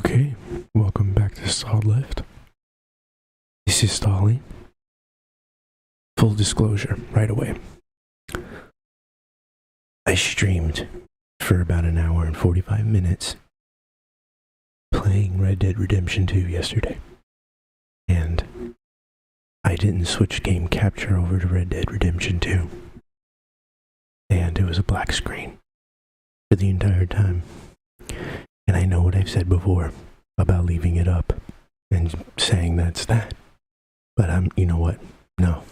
Okay, welcome back to Solid Left. This is Stolly. Full disclosure, right away. I streamed for about an hour and 45 minutes playing Red Dead Redemption 2 yesterday. And I didn't switch game capture over to Red Dead Redemption 2. And it was a black screen for the entire time. And I know what I've said before about leaving it up and saying that's that. But you know what? No.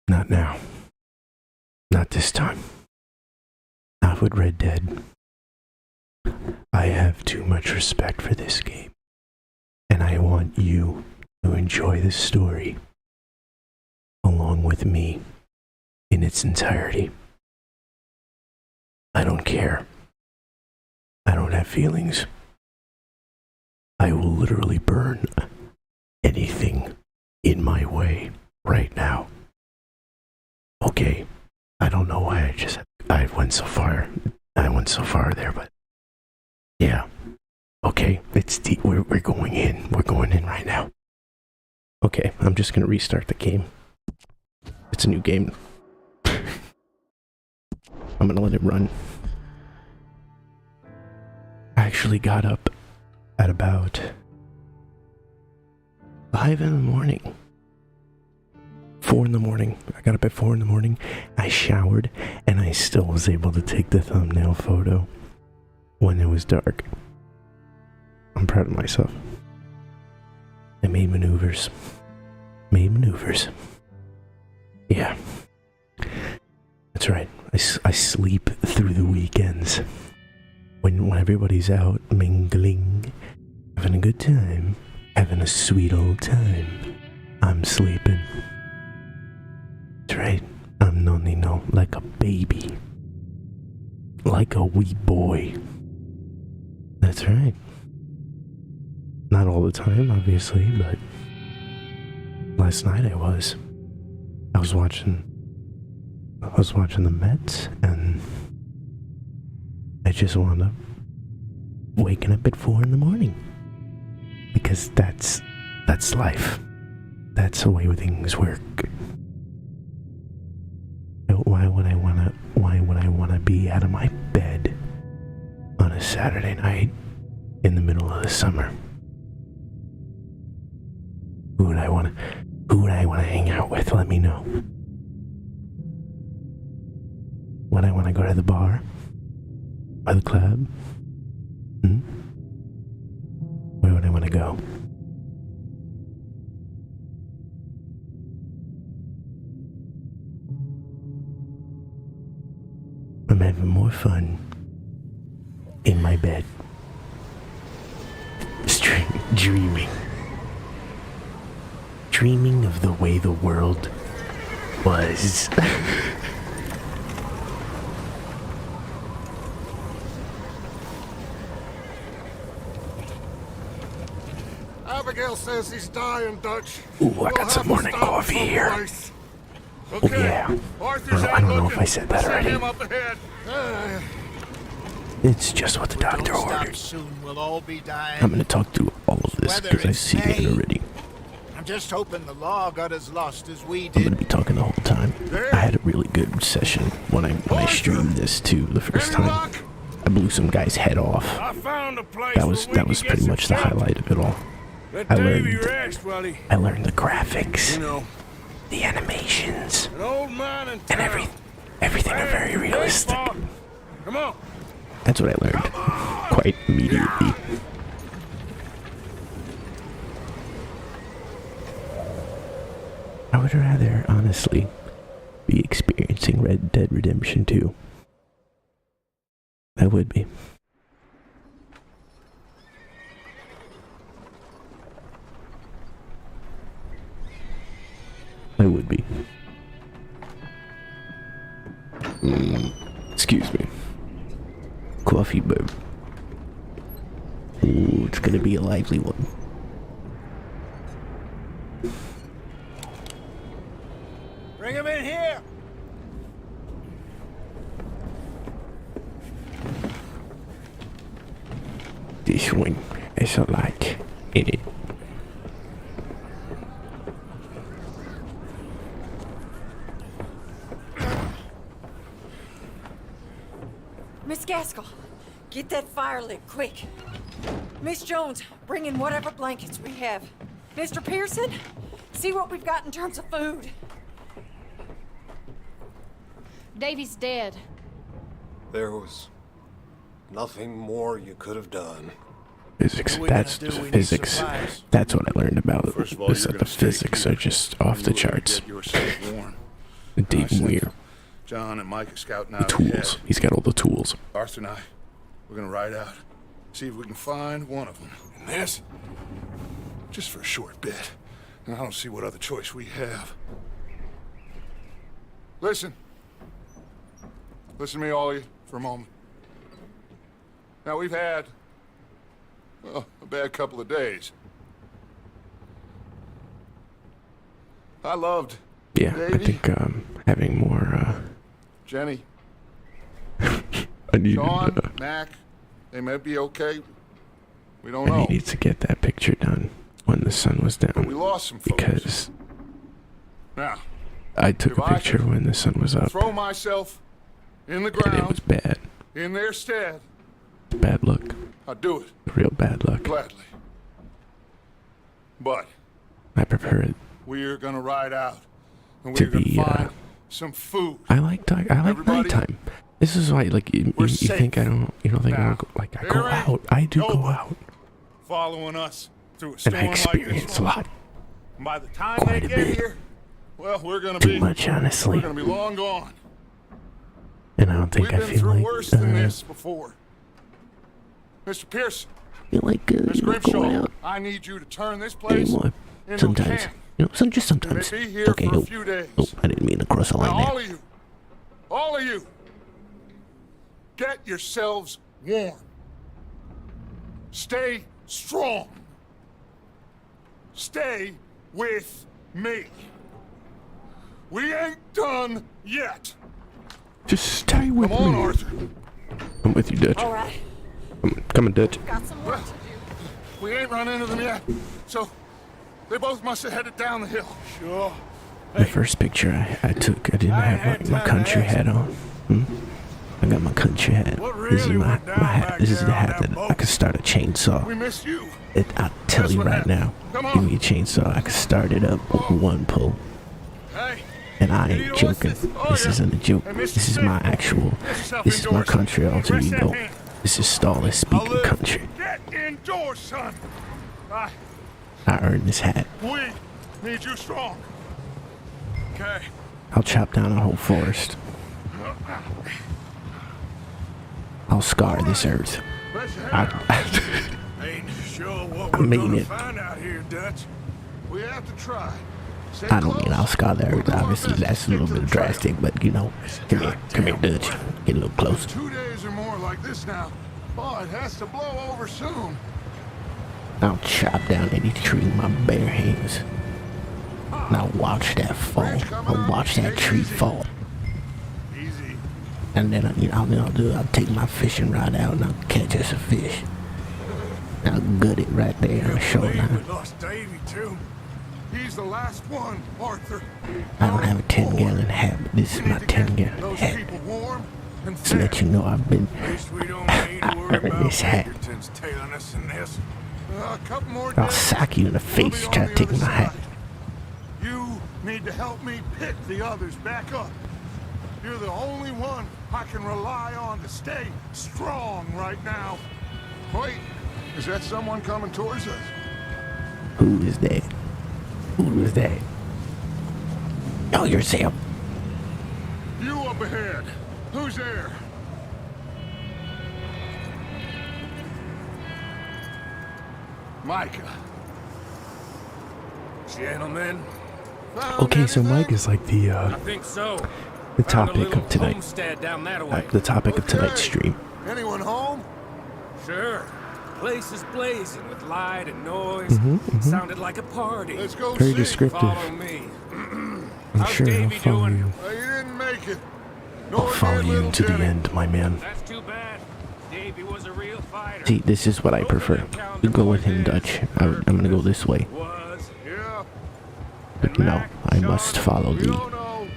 Not now. Not this time. Not with Red Dead. I have too much respect for this game. And I want you to enjoy this story along with me in its entirety. I don't care. I don't have feelings. I will literally burn anything in my way right now. Okay, I don't know why I went so far. I went so far there, but yeah. Okay, it's deep. We're going in. We're going in right now. Okay, I'm just gonna restart the game. It's a new game. I'm gonna let it run. I actually got up at about 5 in the morning. 4 in the morning. I got up at 4 in the morning. I showered, and I still was able to take the thumbnail photo when it was dark. I'm proud of myself. I made maneuvers. Yeah. That's right. I sleep through the weekends. When everybody's out mingling, having a good time, having a sweet old time, I'm sleeping. That's right. I'm no, like a baby. Like a wee boy. That's right. Not all the time, obviously, but last night I was watching the Mets, and I just wound up waking up at 4 in the morning. Because that's life. That's the way things work. Why would I wanna be out of my bed on a Saturday night in the middle of the summer? Who would I wanna hang out with? Let me know. Would I wanna go to the bar? Or the club? Where would I wanna go? I'm having more fun in my bed. Dreaming of the way the world was. Abigail says he's dying, Dutch. Ooh, I got some morning coffee here. Okay. Oh yeah. I don't know if I said that already. It's just what the doctor ordered. Soon we'll all be dying. I'm gonna talk through all of this because I've seen it already. I'm just hoping the law got as lost as we I'm did. gonna be talking the whole time. I had a really good session when I streamed this too the first time. I blew some guy's head off. That was pretty much the highlight of it all. I learned the graphics, the animations, and everything are very realistic. That's what I learned quite immediately. I would rather, honestly, be experiencing Red Dead Redemption 2. I would be. I would be. Excuse me. Coffee burp. Ooh, it's gonna be a lively one. Bring him in here. This one It's like in it. Miss Gaskell, get that fire lit quick. Miss Jones, bring in whatever blankets we have. Mr. Pearson, see what we've got in terms of food. Davy's dead. There was nothing more you could have done. Physics. What are we That's gonna do? We need physics. supplies. That's what I learned about First of all, this. you're The gonna stay physics here. are just off the You will charts. get yourself warm. Deep and weird. John and Mike are scouting The out tools. ahead. He's got all the tools. Arthur and I, we're gonna ride out, see if we can find one of them. And this, just for a short bit. And I don't see what other choice we have. Listen. Listen to me, all of you, for a moment. Now, we've had, well, a bad couple of days. I loved Yeah, I Davey, think having more. Jenny, I need. Sean, Mac. They may be okay. We don't And know. he needs to get that picture done when the sun was But we down. lost some folks. Because Now, I took if a I picture when the sun was up, throw myself in the and it was ground bad. in their stead, Bad luck. I'd do it Real bad luck. gladly. But I prefer it we're gonna ride out, and to we're gonna be, find some food. I like Everybody, nighttime. This is why, like, you we're think I safe. don't, you don't think I Now, don't go, like, I there go ain't out. I do go nobody out, following us through a and storm I like this experience a one. lot. And by the time Quite they a get bit. here, well, we're gonna Too be much, honestly. we're gonna be long gone. And I don't think We've I been feel through like, worse than this before. Mr. Pearson, feel like Miss you know, going Grimshaw, out I need you to turn this place anymore. into Sometimes, a camp. just sometimes. And they be here Okay, for a oh, few days. oh, I didn't mean to cross a line Now, there. all of you, get yourselves warm. Stay strong. Stay with me. We ain't done yet. Just stay with Come on, me. Arthur. I'm with you, Dutch. All right, I'm coming, Dutch. got some work to do. We ain't run into them yet, so they both must have headed down the hill. Sure. The first picture I took, I didn't have like, my country hat on. I got my country hat. What This is really my went down hat. back This is the there on hat that that I boat? could start a chainsaw. We miss you. I'll tell Guess you what right happened? now. Come on. Give me a chainsaw. I could start it up with one pull. Hey, And I You ain't need joking. horses? Oh, This yeah. isn't a joke. Hey, Mr. This is my Smith, actual. get yourself This is my indoors. country alter Rest that ego. hand. This is Stalin I'll speaking live. country. Get indoors, son. I I earned this hat. We need you strong. Okay. I'll chop down a whole forest. I'll scar this earth. Bless your heart. Ain't sure what I we're mean gonna it. find out here, Dutch. We have to try. Stay I don't mean close. I'll scar the We'll earth. do our Obviously, best to that's a stick little to bit the trail. drastic, but you know, come here, Dutch. Get a little closer. 2 days or more like this now. Oh, it has to blow over soon. I'll chop down any tree with my bare hands. And I'll watch that fall. I'll watch that tree fall. Easy. And then I'll take my fishing rod out and I'll catch us a fish. I'll gut it right there on the We shoreline. lost Davy too. He's the last one, Arthur. I don't have a 10-gallon hat, but this is my 10-gallon Those hat. people warm and To fed. let you know I've been. At least we don't need to worry earned about this hat. Pinkertons tailing us in this. A couple more I'll days. sock you in the We'll face be try on to the take other my hat. side. You need to help me pick the others back up. You're the only one I can rely on to stay strong right now. Wait, is that someone coming towards us? Who is that? Who is that? Oh, you're Sam. You up ahead. Who's there? Micah. Gentlemen, Found Okay, so anything? Mike is like I think so. the Found a topic little of tonight. homestead down that way. The topic of tonight's Okay. stream. Anyone home? Sure. Place is blazing with light and noise. Sounded like a party. Let's go Very see. descriptive. Follow me. I'm How's sure I'll Davy follow doing? you. Well, you didn't make it. I'll Nor follow did you little to the Jenny. end, my man. That's too bad. Davey was a real fighter. See, this is what I prefer. You go with him, Dutch. I'm gonna go this way. Was. Yeah. But no, I must follow You the don't know.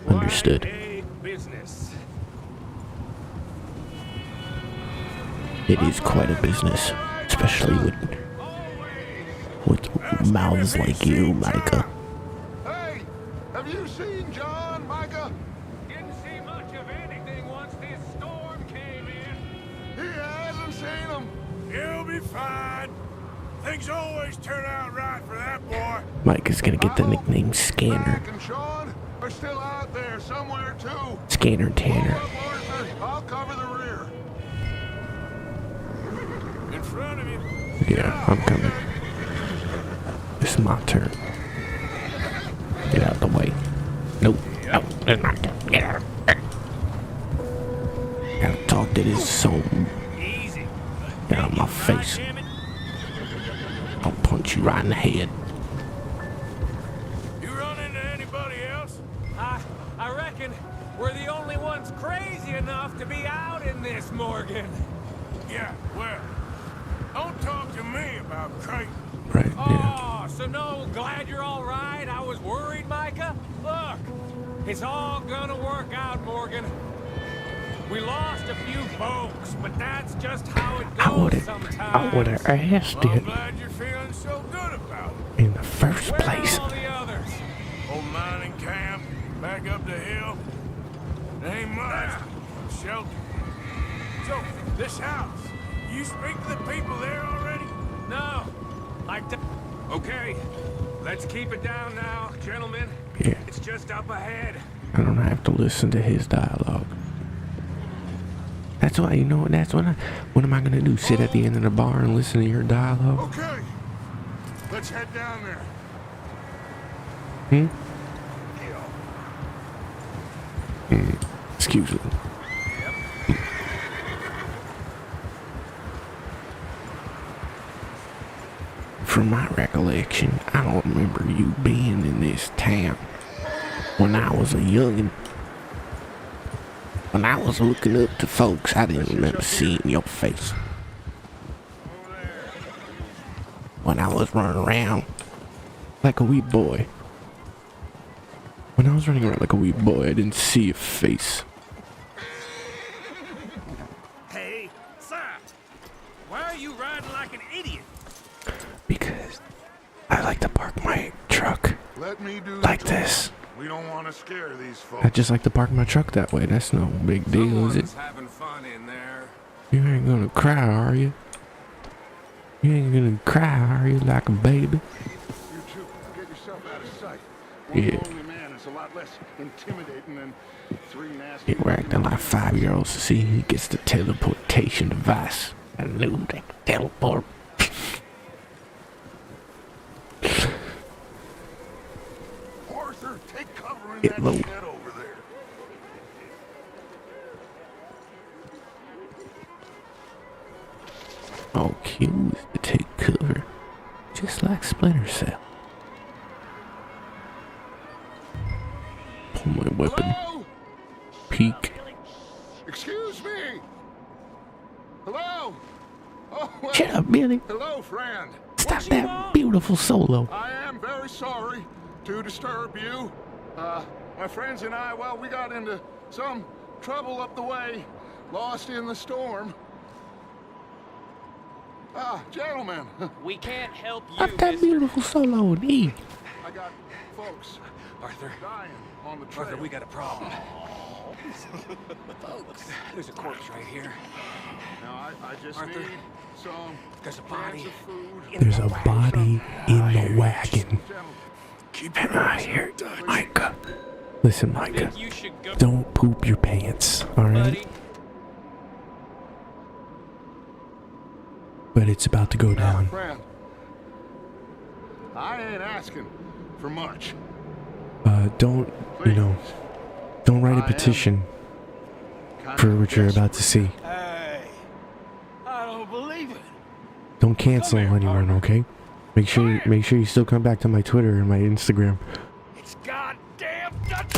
understood. A business. It is quite a business, especially with mouths like you, Micah. Hey, have you seen John, Micah? Didn't see much of anything once this storm came in. He hasn't seen him. He'll be fine. Things always turn out right for that boy. Micah's gonna get the nickname Scanner. Mac and Sean are still out there somewhere too. Scanner Pull Tanner. up, Arthur. I'll cover the rear. In front of you. Yeah, I'm coming. It's my turn. Get out the way. Nope. No, it's not. Get out. Gotta talk to this soul. Easy. Get out of my face. Damn it. I'll punch you right in the head. You run into anybody else? I reckon we're the only ones crazy enough to be out in this, Morgan. Yeah, well, don't talk to me about Creighton. Right, yeah. Oh, so no, glad you're all right. I was worried, Micah. Look, it's all gonna work out, Morgan. We lost a few folks, but that's just how it goes sometimes. I would've asked I'm it glad you're feeling so good about it. in the first Where place. are all the others? Old mining camp, back up the hill. There ain't much. Shelter. So, this house, you speak to the people there already? No. Okay, let's keep it down now, gentlemen. Yeah, It's just up ahead. I don't have to listen to his dialogue. That's why, you know, what am I gonna do? Sit at the end of the bar and listen to your dialogue? Okay. Let's head down there. Excuse me. From my recollection, I don't remember you being in this town when I was a youngin'. When I was looking up to folks, I didn't remember seeing your face. When I was running around like a wee boy. When I was running around like a wee boy, I didn't see your face. Hey, sir. Why are you riding like an idiot? Because I like to park my truck Let me do the like talking. this. We don't want to scare these folks. I just like to park my truck that way. That's no big deal, is it? Someone's having fun in there. You ain't gonna cry, are you? You ain't gonna cry, are you, like a baby? You two, get yourself out of sight. Yeah. One lonely man is a lot less intimidating than three nasty. Yeah, we're acting like 5-year-olds. See, he gets the teleportation device. I knew they could teleport. Arthur, take cover in Get that low. shed over there. All cues to take cover, just like Splinter Cell. Pull my weapon. Hello? Peek. Excuse me. Hello? Oh, well, Shut up, Billy. hello, friend. Stop that beautiful solo. I am very sorry to disturb you. My friends and I, well, we got into some trouble up the way, lost in the storm. Gentlemen, We can't help you, Stop that mister. beautiful solo and eat. I got folks Arthur, dying on the trail. Arthur, we got a problem. There's a corpse right here. Now, I just Arthur, need some there's a cans body. of food. There's a body in the wagon. Gentlemen, And I hear it, Micah. Listen, Micah. You should go, Don't poop your pants, alright? buddy. But it's about to go down. friend, I ain't asking for much. Don't, don't write a petition for what you're about to see. Hey, I don't believe it. Don't cancel anyone, okay? Make sure you still come back to my Twitter and my Instagram. It's goddamn Dutch.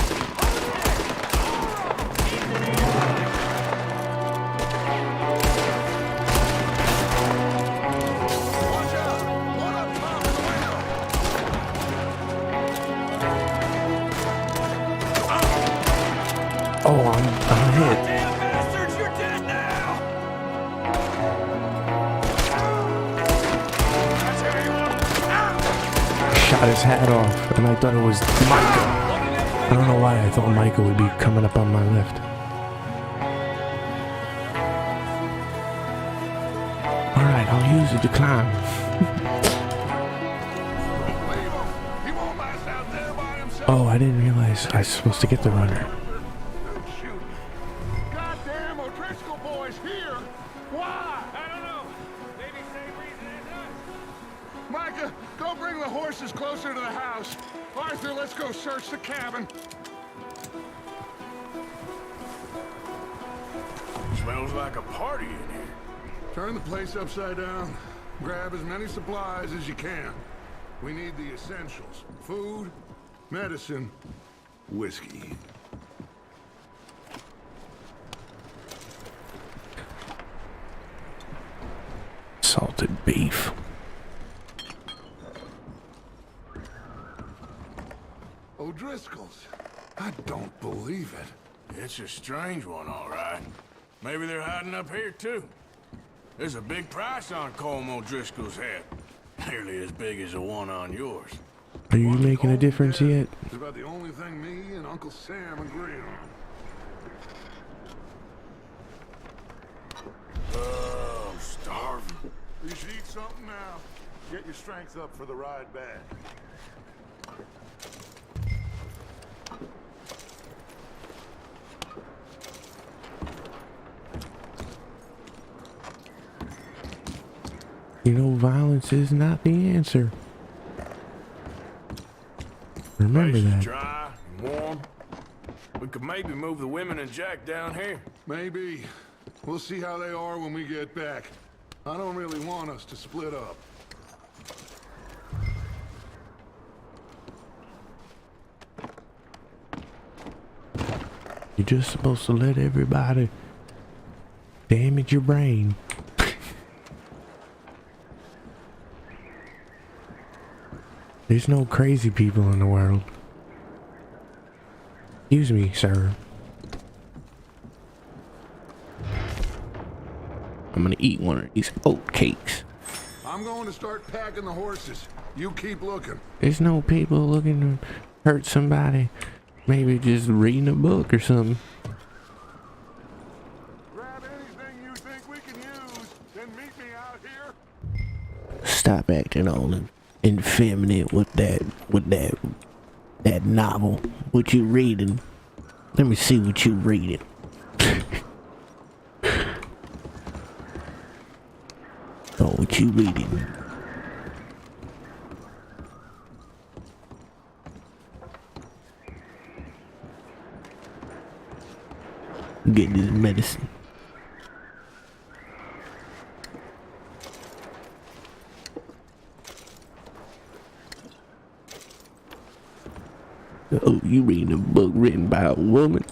shot his hat off, and I thought it was Micah. I don't know why I thought Micah would be coming up on my left. Alright, I'll use it to climb. He won't last out there by himself. Oh, I didn't realize I was supposed to get the runner. Shoot. Goddamn O'Driscoll boys here. Why? I don't know. Maybe same reason as us. Micah, go bring the horses closer to the house. Arthur, let's go search the cabin. Smells like a party in here. Turn the place upside down. Grab as many supplies as you can. We need the essentials. Food, medicine, whiskey. Salted beef. O'Driscoll's. I don't believe it. It's a strange one, all right. Maybe they're hiding up here, too. There's a big price on Colm O'Driscoll's head. Nearly as big as the one on yours. Are you making a difference yet? It's about the only thing me and Uncle Sam agree on. I'm starving. You should eat something now. Get your strength up for the ride back. You know, violence is not the answer. Remember Place is that. dry and warm. We could maybe move the women and Jack down here. Maybe. We'll see how they are when we get back. I don't really want us to split up. You're just supposed to let everybody damage your brain. There's no crazy people in the world. Excuse me, sir. I'm gonna eat one of these oat cakes. I'm going to start packing the horses. You keep looking. There's no people looking to hurt somebody. Maybe just reading a book or something. Grab anything you think we can use, then meet me out here. Stop acting all effeminate with that novel. What you reading? Let me see what you reading. Oh, what you reading? Get this medicine. Oh, you reading a book written by a woman?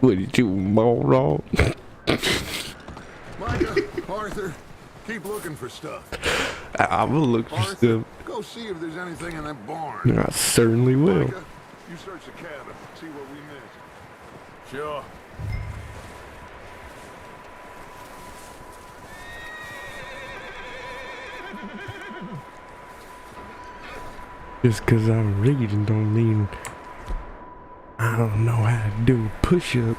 What did you moron? Micah, Arthur, keep looking for stuff. I'm gonna look for Arthur, stuff. go see if there's anything in that barn. I certainly will. Micah, you search the cabin, see what we missed. Sure. Just cause I'm reading don't mean I don't know how to do a push-up.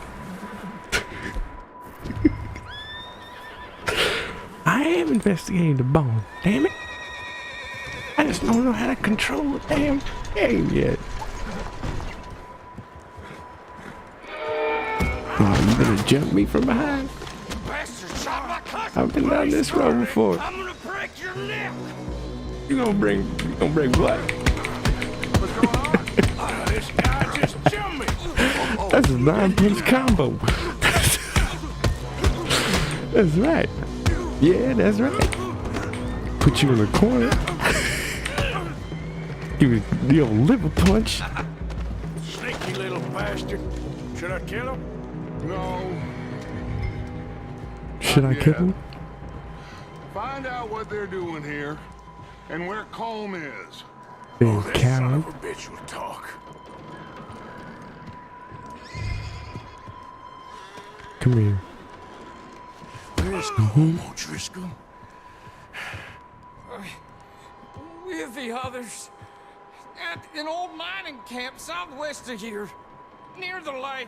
I am investigating the bone, damn it. I just don't know how to control the damn game yet. Oh, you gonna jump me from behind? I've been down this road before. I'm gonna break your neck. You gonna bring what? What's going on? This guy just jumped me. That's a 9-punch combo. That's right. Yeah, that's right. Put you in the corner. Give you the old liver punch. Sneaky little bastard. Should I kill him? No. Should I kill him? Find out what they're doing here and where Colm is. Big That son coward. of a bitch will talk. Come here. Where's Colm O'Driscoll? with the others at an old mining camp southwest of here, near the lake.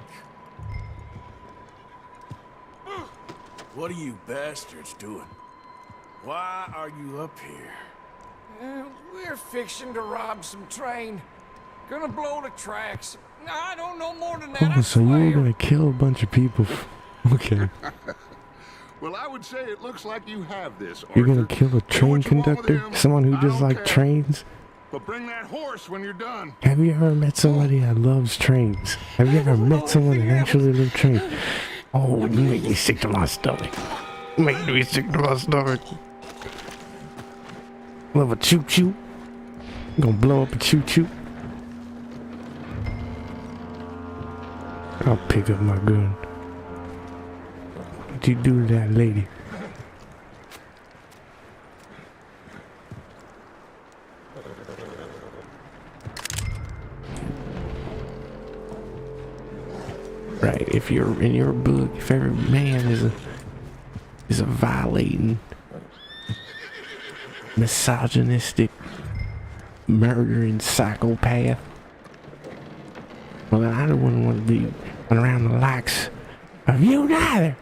What are you bastards doing? Why are you up here? We're fixing to rob some train. Gonna blow the tracks. I don't know more than that. Oh, I so you were swear. gonna kill a bunch of people? Okay. Well, I would say it looks like you have this, Arthur. You're gonna kill a Do train what you want with conductor? him. Someone who I just don't like care. trains? But bring that horse when you're done. Have you ever met somebody that loves trains? Have you ever met someone that actually loves trains? Oh, you make me sick to my stomach. You make me sick to my stomach. Love a choo-choo. I'm gonna blow up a choo-choo. I'll pick up my gun. What you do to that lady? Right, if you're in your book, if every man is a violating, misogynistic, murdering psychopath, well then I don't want to be around the likes of you neither.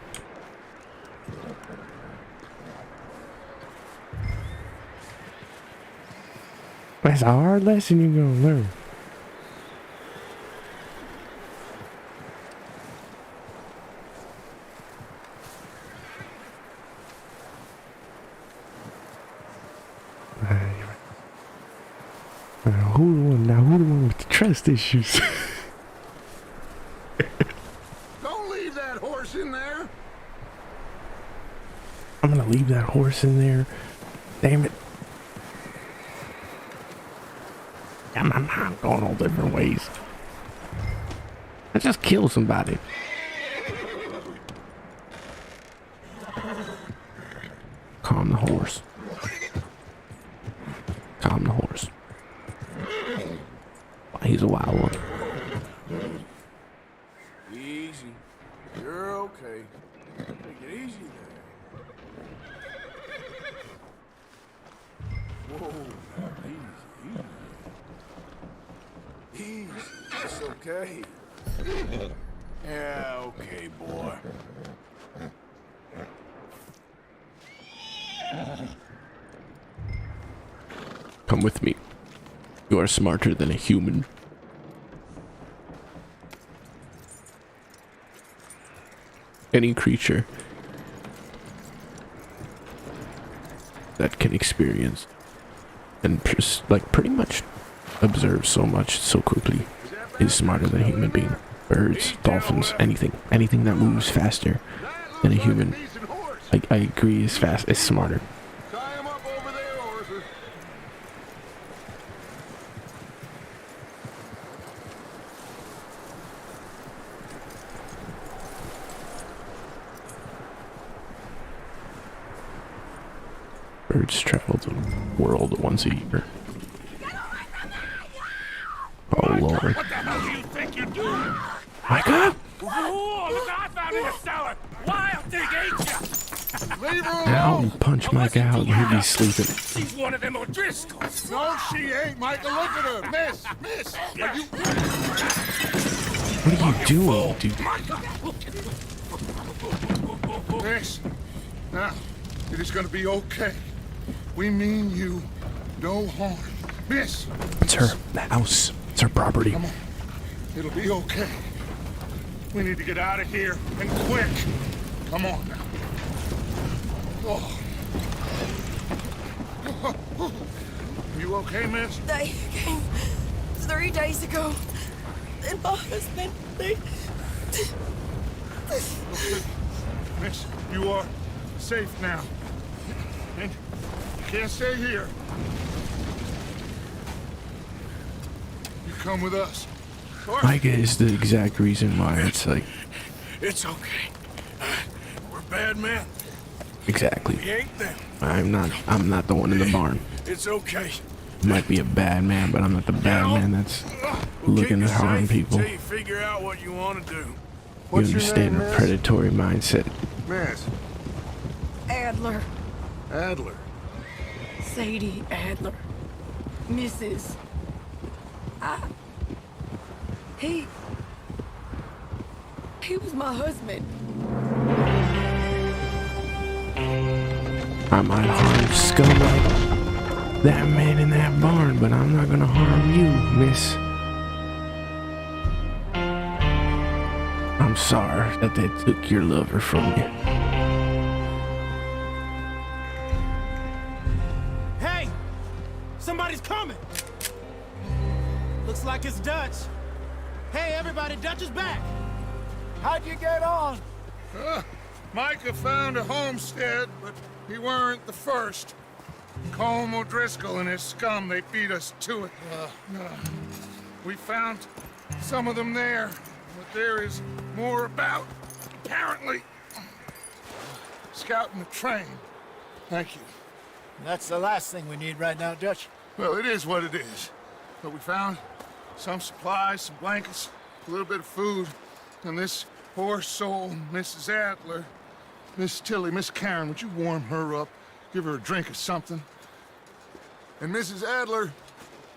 That's a hard lesson you're gonna learn. Who the one with the trust issues? Don't leave that horse in there. I'm gonna leave that horse in there. Damn it. Got my mind going all different ways. I just killed somebody. Calm the horse. Calm the horse. He's a wild one. Easy. You're okay. Take it easy there. Whoa. Easy. Easy. It's okay. Yeah, okay, boy. Come with me. You are smarter than a human. Any creature that can experience and pretty much observe so much so quickly is smarter than a human being. Birds, dolphins, anything that moves faster than a human. I agree is smarter. Tie him up over there, Arthur. Birds travel the world once a year. Oh Lord. What the hell do you think you're doing? Micah! Whoa, look, I found in the cellar. Wild thing, ain't ya? Leave her I'll alone. punch Micah out and he'll be sleeping. She's one of them O'Driscolls. No, she ain't, Micah. Look at her. Miss. Are you... What are you doing, dude? Miss. Now, it is going to be okay. We mean you no harm. Miss. It's her house. It's her property. Come on. It'll be okay. We need to get out of here, and quick. Come on now. Oh. You okay, miss? They came 3 days ago. And my husband, they... Miss, you are safe now. And you can't stay here. You come with us. Micah is the exact reason why it's like... It's okay. We're bad men. Exactly. We ain't them. I'm not the one in the barn. It's okay. Might be a bad man, but I'm not the bad man that's We'll looking keep to you harm safe people. Until you figure out what you want to do. You What's your understand name, the miss? predatory mindset. Miss. Adler. Adler. Sadie Adler. Mrs. He was my husband. I might harm scum like that man in that barn, but I'm not gonna harm you, miss. I'm sorry that they took your lover from you. Hey! Somebody's coming! Looks like it's Dutch. Hey, everybody, Dutch is back! How'd you get on? Micah found a homestead, but he weren't the first. Colm O'Driscoll and his scum, they beat us to it. We found some of them there, but there is more about, apparently. Scouting the train. Thank you. That's the last thing we need right now, Dutch. Well, it is what it is. But we found some supplies, some blankets, a little bit of food, and this poor soul, Mrs. Adler, Miss Tilly, Miss Karen, would you warm her up? Give her a drink or something? And Mrs. Adler,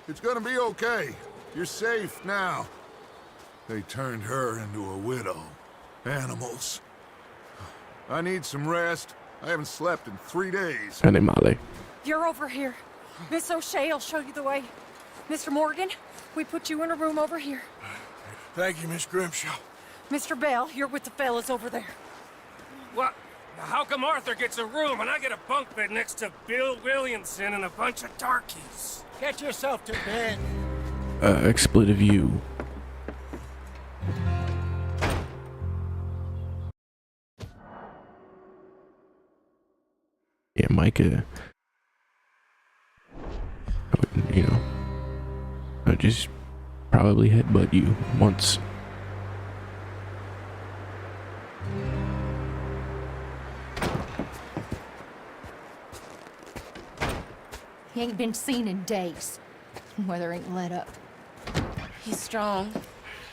it's gonna be okay. You're safe now. They turned her into a widow. Animals. I need some rest. I haven't slept in 3 days. Animale. You're over here. Miss O'Shea will show you the way. Mr. Morgan, we put you in a room over here. Thank you, Miss Grimshaw. Mr. Bell, you're with the fellas over there. What? How come Arthur gets a room and I get a bunk bed next to Bill Williamson and a bunch of darkies? Get yourself to bed. Expletive U. Yeah, Micah. You know, I just probably headbutt you once. He ain't been seen in days. Weather ain't let up. He's strong,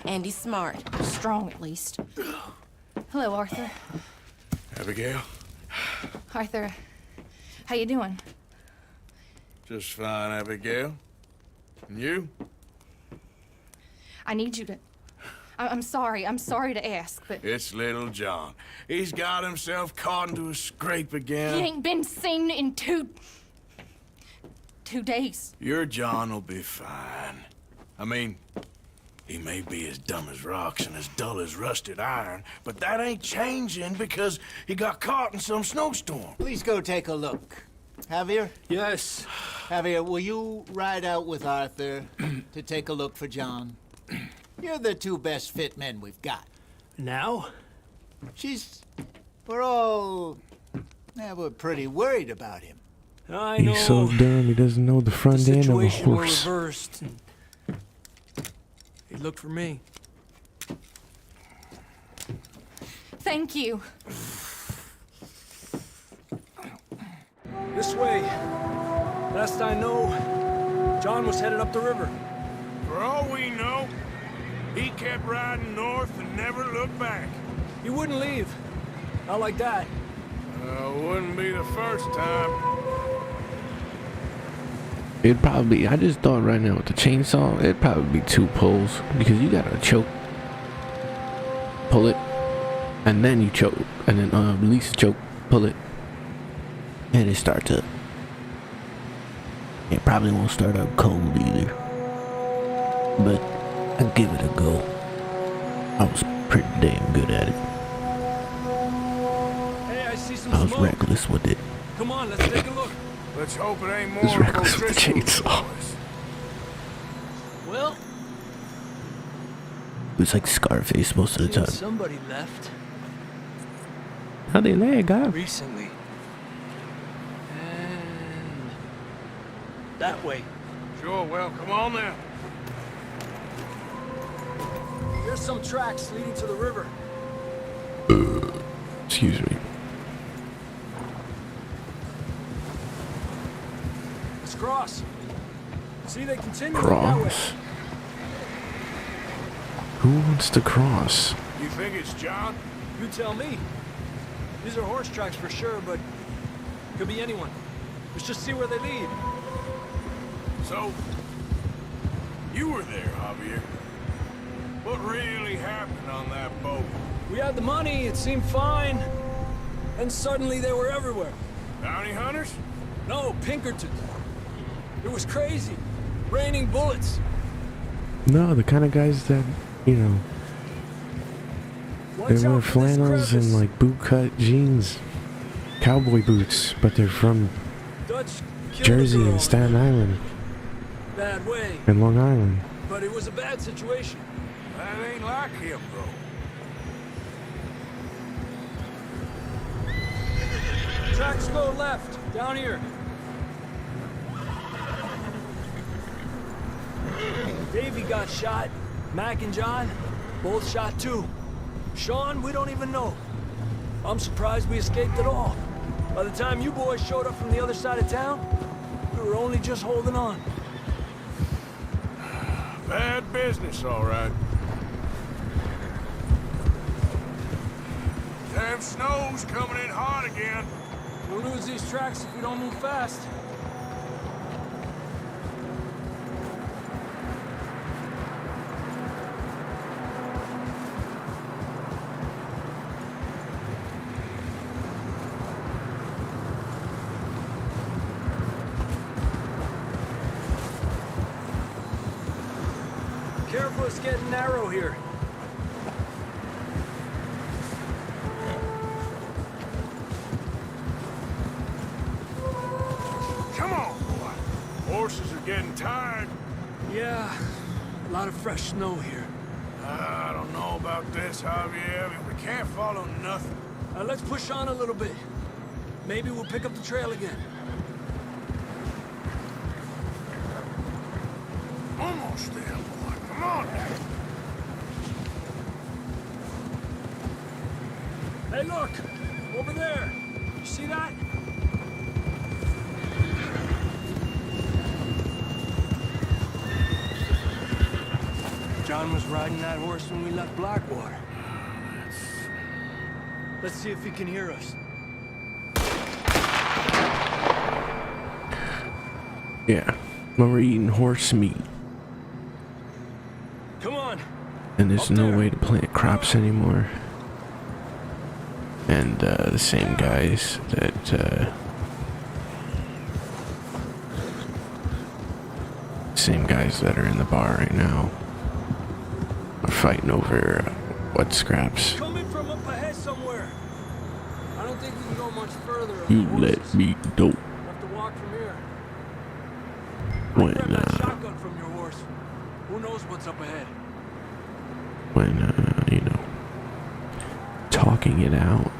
and he's smart. Strong, at least. Hello, Arthur. Abigail? Arthur, how you doing? Just fine, Abigail. And you? I need you to... I'm sorry to ask, but... It's little John. He's got himself caught into a scrape again. He ain't been seen in 2 days. Your John will be fine. I mean, he may be as dumb as rocks and as dull as rusted iron, but that ain't changing because he got caught in some snowstorm. Please go take a look. Javier? Yes. Javier, will you ride out with Arthur to take a look for John? You're the 2 best fit men we've got. Now? We're pretty worried about him. I know. He's so dumb he doesn't know the front end of a situation were horse. reversed. And he looked for me. Thank you. This way. Last I know, John was headed up the river. For all we know, he kept riding north and never looked back. He wouldn't leave. Not like that. Wouldn't be the first time. It'd probably, I just thought right now with the chainsaw, it'd probably be 2 pulls because you gotta choke, pull it, and then you choke, and then release the choke, pull it, and it starts up. It probably won't start up cold either, but I'll give it a go. I was pretty damn good at it. Hey, I see some I was smoke. reckless with it. Come on, let's take a look. Let's hope it ain't more It's of reckless with the O'Driscoll's chainsaw. boys. Well, It was like Scarface most of the time. somebody left How they lag, guy? recently. And that way. Sure, well, come on now. There's some tracks leading to the river. Excuse me. Let's cross. See, they continue that way. Cross. Who wants to cross? You think it's John? You tell me. These are horse tracks for sure, but could be anyone. Let's just see where they lead. So, you were there, Javier. What really happened on that boat? We had the money, it seemed fine. And suddenly they were everywhere. Bounty hunters? No, Pinkertons. It was crazy. Raining bullets. No, the kind of guys that, you know, they Watch wear out for this flannels and crevice. like bootcut jeans, cowboy boots, but they're from Dutch killed a Jersey girl and Staten Island Bad way, and Long Island. but it was a bad situation. That ain't like him, bro. Tracks go left, down here. Davey got shot. Mac and John, both shot too. Sean, we don't even know. I'm surprised we escaped at all. By the time you boys showed up from the other side of town, we were only just holding on. Bad business, all right. Damn snow's coming in hot again. We'll lose these tracks if we don't move fast. Careful, it's getting narrow here. Come on, boy. Horses are getting tired. Yeah, a lot of fresh snow here. I don't know about this, Javier. I mean, we can't follow nothing. Let's push on a little bit. Maybe we'll pick up the trail again. Almost there, boy. Come on now. Hey, look! Over there! You see that? John was riding that horse when we left Blackwater. Let's see if he can hear us. Yeah, when we're eating horse meat, Come on! and there's Up no there. way to plant crops anymore. And the same guys that are in the bar right now are fighting over what scraps. Coming from up ahead somewhere. I don't think we can go much further. on You the let horses. me go. We'll have to walk from here. When Grab that shotgun from your horse. Who knows what's up ahead? you know, talking it out.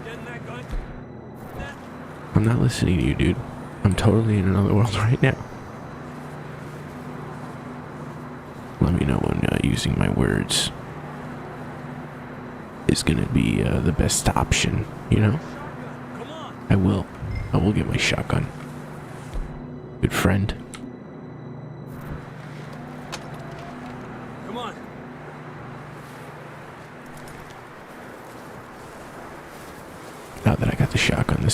Getting that gun? That? I'm not listening to you, dude. I'm totally in another world right now. Let me know when using my words is gonna be the best option, you know? Come on! I will get my shotgun. Good friend. Come on! Now that I got the shotgun, the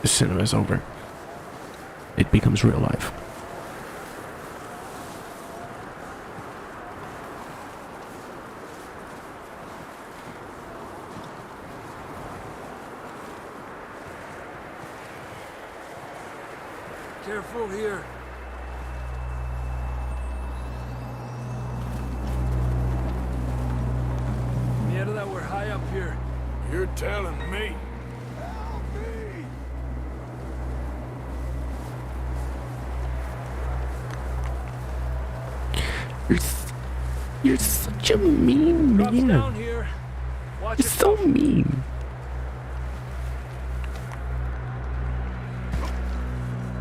cinema's over. It becomes real life. Careful here. Yeah, that we're high up here. You're telling me. You're such a mean Drops man. down here. Watch You're it. so mean.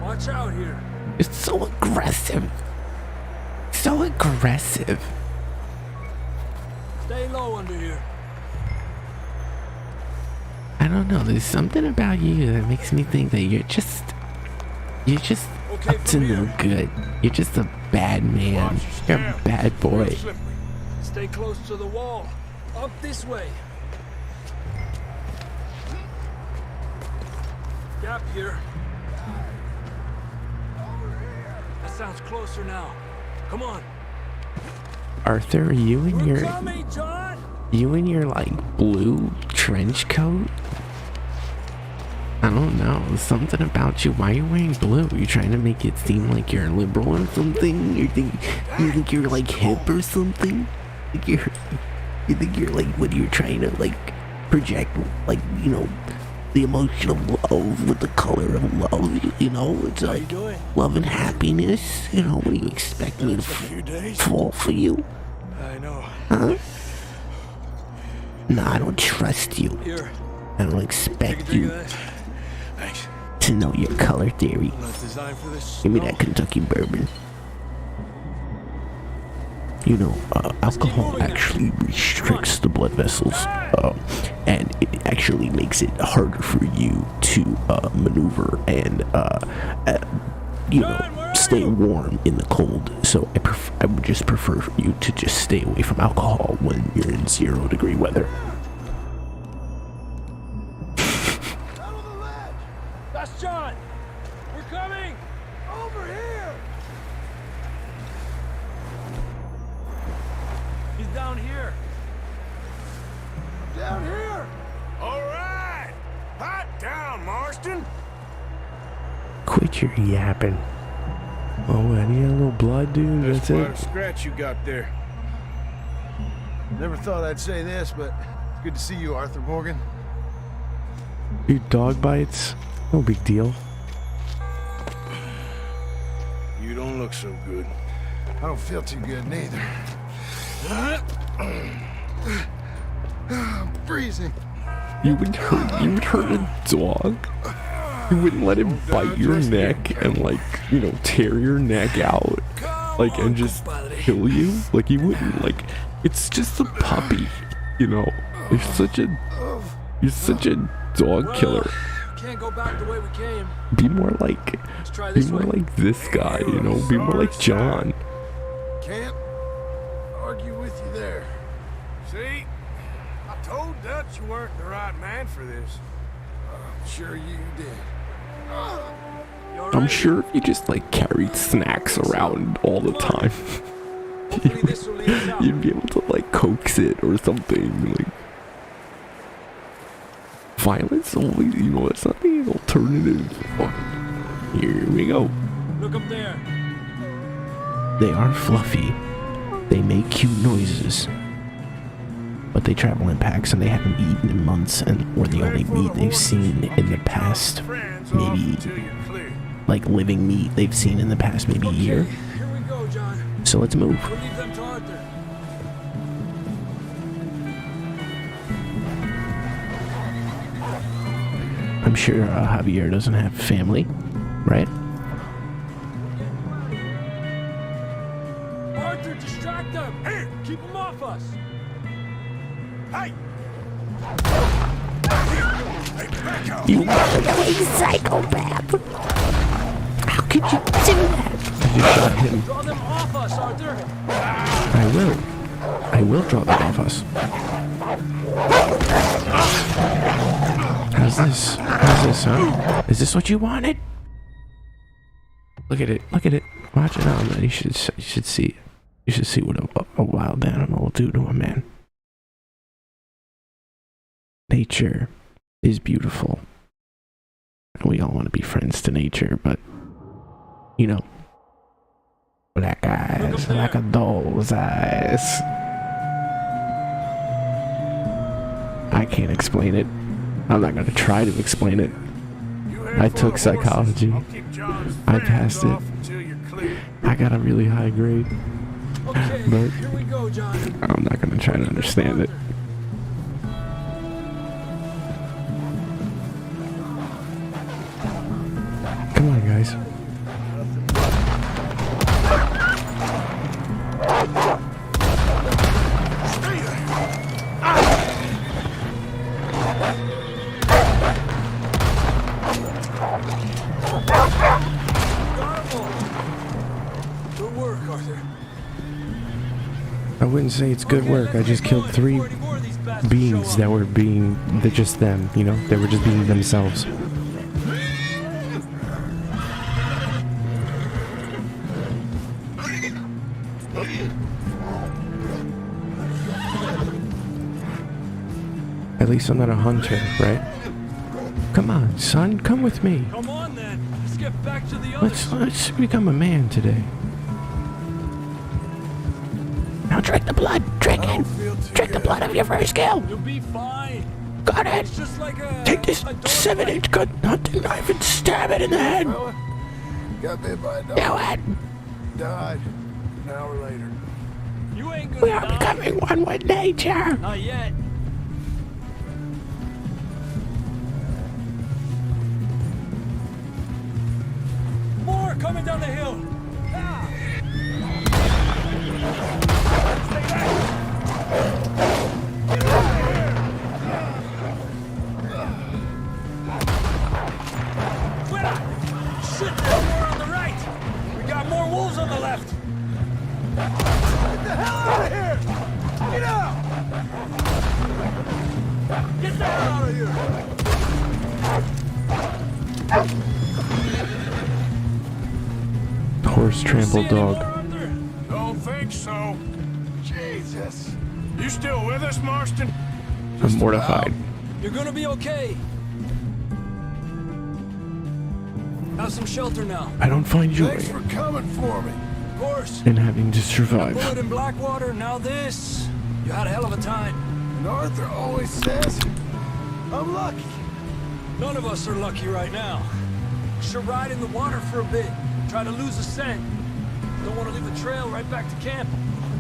Watch out here. You're so aggressive. So aggressive. Stay low under here. I don't know. There's something about you that makes me think that you're just Okay, up to from no here. good. You're just a bad man. Watch You're your a step. bad Real boy. slippery. Stay close to the wall. Up this way. Gap here. sounds closer now. Come on. Arthur, you in We're your coming, John. like blue trench coat? I don't know, something about you. Why are you wearing blue? You trying to make it seem like you're liberal or something? You think you're like hip or something? You think you're like, what, you're trying to like project, like, you know, the emotion of love with the color of love, you know? It's like love and happiness, you know? What do you expect me to fall for you? I know. Huh? No, I don't trust you. Here. I don't expect Take a drink you of that. Thanks. to know your color theory. I'm not designed for this. Give me that Kentucky bourbon. You know, alcohol actually restricts the blood vessels, and it actually makes it harder for you to maneuver and, you know, stay warm in the cold. So I would just prefer for you to just stay away from alcohol when you're in 0-degree weather. That's John. We're coming. Over here. He's down here. Down here! All right! Hot down, Marston! Quit your yapping. Oh, I need a little blood, dude. That's Quite a it. scratch you got there. Never thought I'd say this, but it's good to see you, Arthur Morgan. Dude, dog bites. No big deal. You don't look so good. I don't feel too good, neither. I'm freezing. You would hurt a dog. You wouldn't let him bite your neck and, like, you know, tear your neck out, like, and just kill you. Like, you wouldn't, like, it's just a puppy, you know. You're such a dog killer. Can't go back the way we came. Be more like this guy, you know. Be more like John. Can't argue with you there. See? I told Dutch you weren't the right man for this. I'm sure you did. I'm sure if you just, like, carried snacks around all the time, you'd be able to, like, coax it or something. Like, violence always, you know, it's not the alternative. Oh, here we go. Look up there. They are fluffy. They make cute noises. But they travel in packs and they haven't eaten in months, and we're the only meat they've seen in the past, maybe, like, living meat they've seen in the past maybe a year. Here we go, John. So let's move. We'll leave them to Arthur. I'm sure Javier doesn't have family, right? Arthur, distract them. Here, keep them off us. Hey! You psychopath! How could you do that? You shot him. Draw them off us, Arthur. I will draw them off us. How's this? Huh? Is this what you wanted? Look at it. Watch it out, man. You should see. You should see what a wild animal will do to a man. Nature is beautiful. We all want to be friends to nature, but, you know, black eyes, like a doll's eyes. I can't explain it. I'm not going to try to explain it. I took psychology. I passed it. I got a really high grade. But Here we go, John. I'm not going to try to understand it. Come on, guys. Good work, Arthur. I wouldn't say it's good work. I just killed 3 beings that were just them, you know? They were just being themselves. least I'm not a hunter, right? Come on, son, come with me. Come on then. Let's get back to the others. Let's become a man today. Now drink the blood. Drink it. Drink the blood of your first kill. You'll be fine. Got it. It's just like a... Take this 7-inch cut hunting knife and stab it in the head. Got bit by a dog. Do it. Died an hour later. You ain't gonna We are die. becoming one with nature. Not yet. More coming down the hill. Ah. Quit! Shit, there's more on the right. We got more wolves on the left. Get the hell out of here! Get out! Get the hell out of here! Horse trampled dog. Don't think so. Jesus! You still with us, Marston? I'm mortified. You're gonna be okay. Have some shelter now. I don't find joy Thanks for coming for me. Of course. in having to Bullet survive. in Blackwater, now this. You had a hell of a time. And Arthur always says I'm lucky. None of us are lucky right now. Should ride in the water for a bit. Try to lose the scent. Don't want to leave a trail right back to camp.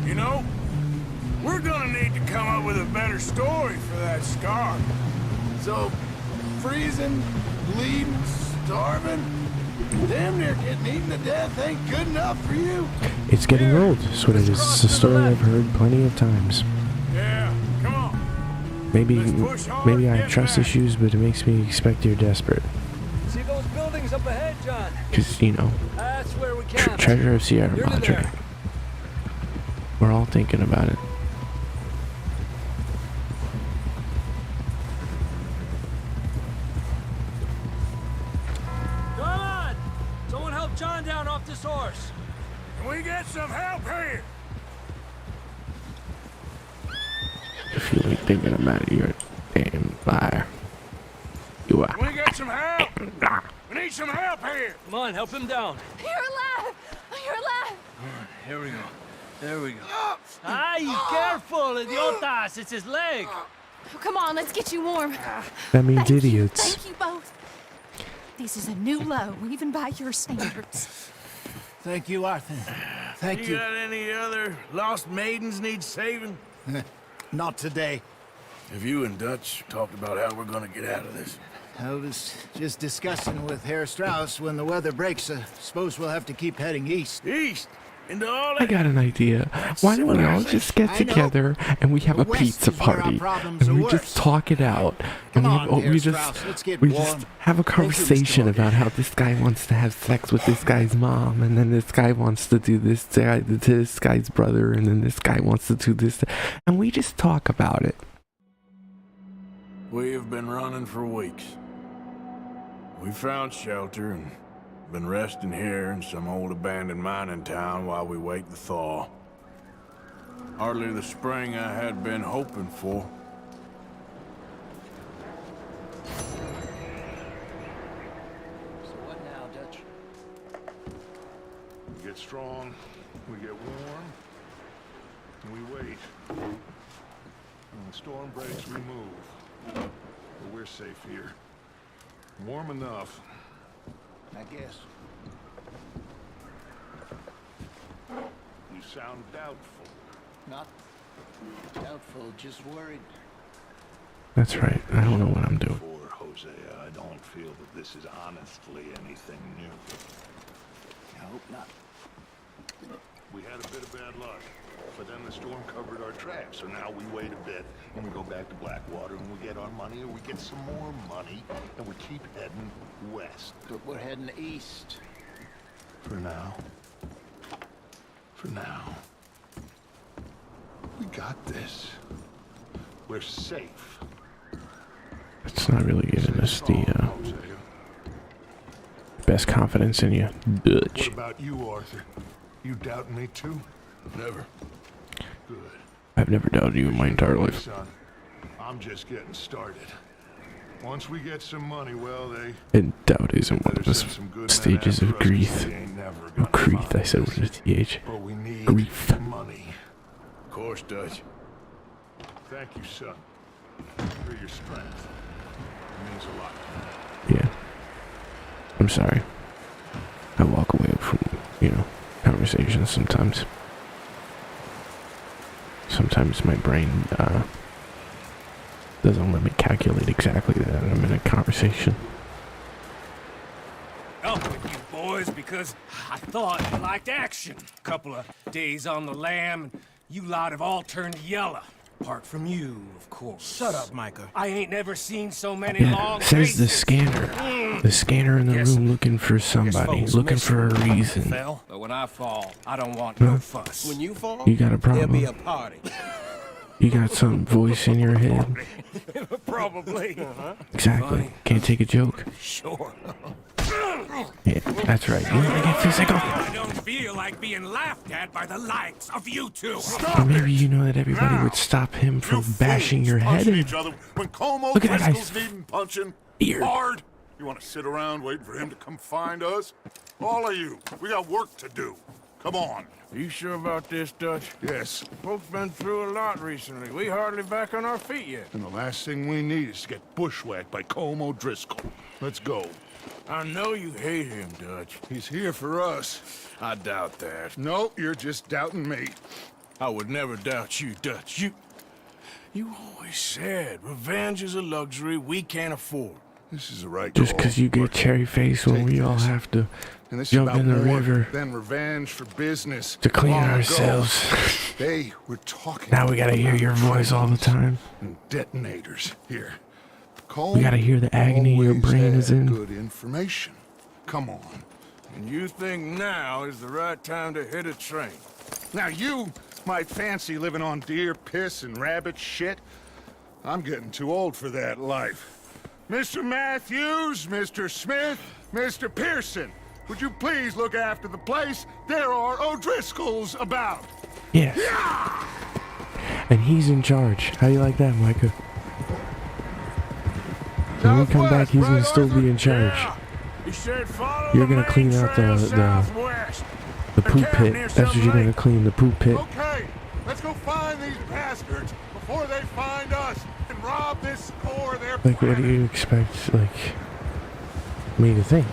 You know, we're gonna need to come up with a better story for that scar. So, freezing, bleeding, starving, damn near getting eaten to death ain't good enough for you. It's getting old, is what it is. It's a story I've heard plenty of times. Yeah, come on. Maybe Let's push hard, maybe I get have trust back. issues, but it makes me expect you're desperate. See those buildings up ahead, John? Because, you know, That's where we camp. treasure of Sierra Nearly Madre. there. We're all thinking about it. Come on! Someone help John down off this horse. Can we get some help here? If you ain't thinking about it, you're a damn liar. You are. Can we get some help? We need some help here. Come on, help him down. You're alive! You're alive! Here we go. There we go. Ay, careful, idiotas! It's his leg. Oh, come on, let's get you warm. That means Thank you. idiots. Thank you both. This is a new low, even by your standards. Thank you, Arthur. Thank You you. got any other lost maidens need saving? Not today. Have you and Dutch talked about how we're gonna get out of this? I was just discussing with Herr Strauss when the weather breaks. Suppose we'll have to keep heading east. East? Into all I that? got an idea. Why don't we all just get I know. together and we have a The West pizza is where our party problems and are we worse. just talk it out Come and on, we Herr just Strauss, let's get we warm. just have a Thank you, Mr. conversation Morgan. about how this guy wants to have sex with this guy's mom and then this guy wants to do this to this guy's brother and then this guy wants to do this and we just talk about it. We have been running for weeks. We found shelter and been resting here in some old abandoned mining town while we wait the thaw. Hardly the spring I had been hoping for. So what now, Dutch? We get strong, we get warm, and we wait. When the storm breaks, we move. But we're safe here. Warm enough. I guess. You sound doubtful. Not doubtful, just worried. That's right. I don't know what I'm doing. For Hosea, I don't feel that this is honestly anything new. I hope not. We had a bit of bad luck, but then the storm covered our tracks, so now we wait a bit, and we go back to Blackwater, and we get our money, or we get some more money, and we keep heading west. But we're heading east. For now. For now. We got this. We're safe. It's not really giving us the Hosea. best confidence in you, What Dutch. about you, Arthur? You doubt me too? Never. Good. I've never doubted you in my entire life. Son, I'm just getting started. Once we get some money, well, And doubt isn't one of the stages of grief. Grief, I said with a TH. But we need Grief. money. Of course, Dutch. Thank you, son, for your strength. It means a lot. Yeah. I'm sorry. I walk away from, conversations sometimes. Sometimes my brain, doesn't let me calculate exactly that I'm in a conversation. Up with you boys because I thought you liked action. Couple of days on the lam, and you lot have all turned yellow. Apart from you, of course. Shut up, Micah. I ain't never seen so many Yeah, long says the faces. scanner. The scanner in the room looking for somebody, folks looking miss for a me when I reason. fell, but when I fall, I don't want no fuss. When you fall, You got a there'll be a problem. party. You got some voice in your head. Probably. Exactly. Can't take a joke. Sure. Yeah, that's right. You wanna get physical? I don't feel like being laughed at by the likes of you two. Or maybe you know that everybody would stop him from bashing your head Punching in. each other when Como Look at that Driscoll's guy's needing punching ear. hard. You want to sit around waiting for him to come find us? All of you, we got work to do. Come on. Are you sure about this, Dutch? Yes. Folks been through a lot recently. We hardly back on our feet yet. And the last thing we need is to get bushwhacked by Como Driscoll. Let's go. I know you hate him, Dutch. He's here for us. I doubt that. No, you're just doubting me. I would never doubt you, Dutch. You always said revenge is a luxury we can't afford. This is the right Just call. because you get cherry face when Take we all this. have to And this jump is about in the more river than revenge for business. to clean Long ago, ourselves. They were talking. Now we gotta hear your voice all the time. And detonators here. We gotta hear the agony your always brain had is in. Good information. Come on. And you think now is the right time to hit a train. Now you might fancy living on deer piss and rabbit shit. I'm getting too old for that life. Mr. Matthews, Mr. Smith, Mr. Pearson, would you please look after the place? There are O'Driscolls about. Yes. And he's in charge. How you like that, Micah? When we come back, he's gonna right, still be in Arthur? charge. Yeah. He said follow You're the gonna main clean out trail the southwest. poop camp pit. near That's what some you're gonna lake. clean, the poop pit. Okay, let's go find these bastards before they find us and rob this store of their Like, what do you expect, me to think?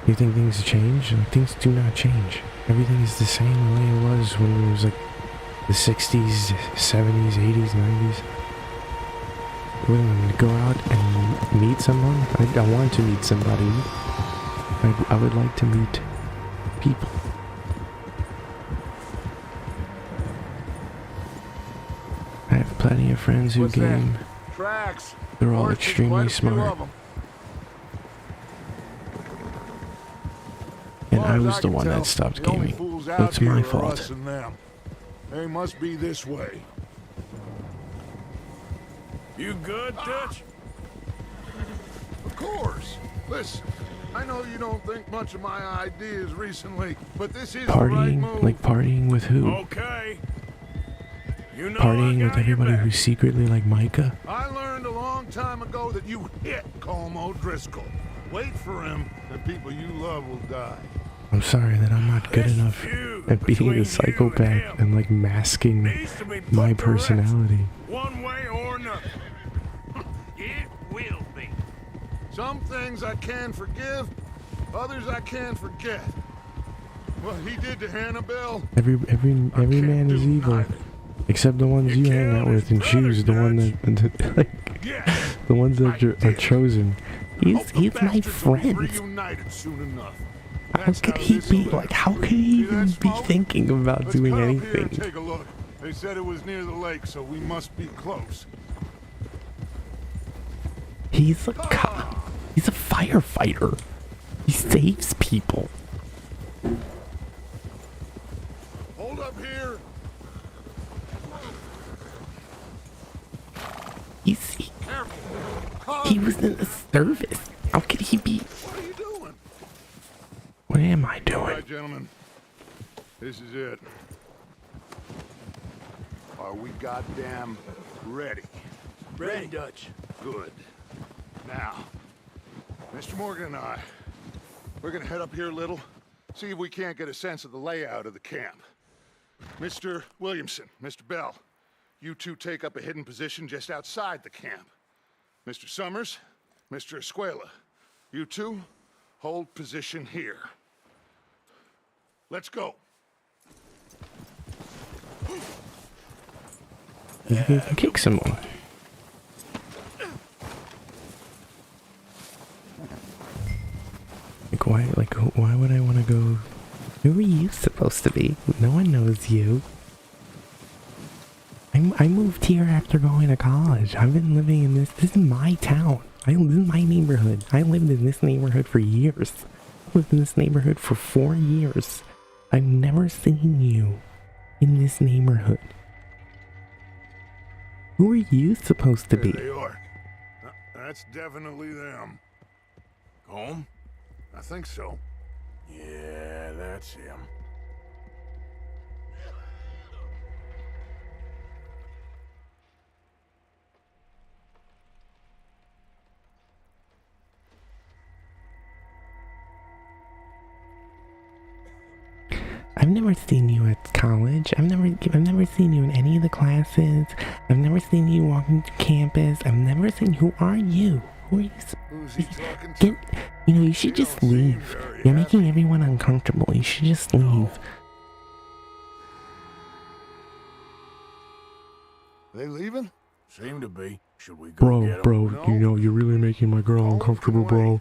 You think things change? Like, things do not change. Everything is the same the way it was when it was, the 60s, 70s, 80s, 90s. What, am I going to go out and meet someone? I want to meet somebody. I would like to meet people. I have plenty of friends who game. tracks. They're all Horses, extremely quite a few smart. of 'em. And Far I as was the can one tell, that stopped the only gaming. fools out That's here my are fault. us and them. They must be this way. You good, Dutch? Of course. Listen, I know you don't think much of my ideas recently, but this is the right Partying? move. Like partying with who? Okay. You know Partying I with got your everybody back. who's secretly like Micah? I learned a long time ago that you hit Como Driscoll. Wait for him, and people you love will die. I'm sorry that I'm not good This enough feud at being between you a and psychopath him and masking needs to be put my to rest, personality. one way or another. It will be. Some things I can forgive, others I can't forget. What he did to Annabelle, Every man is do evil, neither. except the ones you hang out with and choose. The one that yes. the ones that are chosen. He's Hope the my bastards will be friend. reunited soon enough. How That's could how he this'll be end. How could he See that even be smoke? thinking about Let's doing cut up here and anything? take a look. They said it was near the lake, so we must be close. He's a cop. He's a firefighter. He saves people. Hold up here. Careful. He was in the service. How could he be? What are you doing? What am I All doing? right, gentlemen. This is it. Are we goddamn ready? Ready, Dutch. Good. Now, Mr. Morgan and I, we're gonna head up here a little, see if we can't get a sense of the layout of the camp. Mr. Williamson, Mr. Bell, you two take up a hidden position just outside the camp. Mr. Summers, Mr. Escuela, you two hold position here. Let's go. You can kick some more. Why would I want to go? Who are you supposed to be? No one knows you. I moved here after going to college. I've been living in this is my town. This is my neighborhood. I lived in this neighborhood for years. I lived in this neighborhood for 4 years. I've never seen you in this neighborhood. Who are you supposed to be? There they are. That's definitely them. Home? I think so. Yeah, that's him. I've never seen you at college. I've never seen you in any of the classes. I've never seen you walking to campus. I've never seen. Who are you? Who are you? Who's he talking to? You should just leave. You're making everyone uncomfortable. You should just leave. They leaving? Seem to be. Should we go get 'em? Bro, No. you're really making my girl uncomfortable, bro.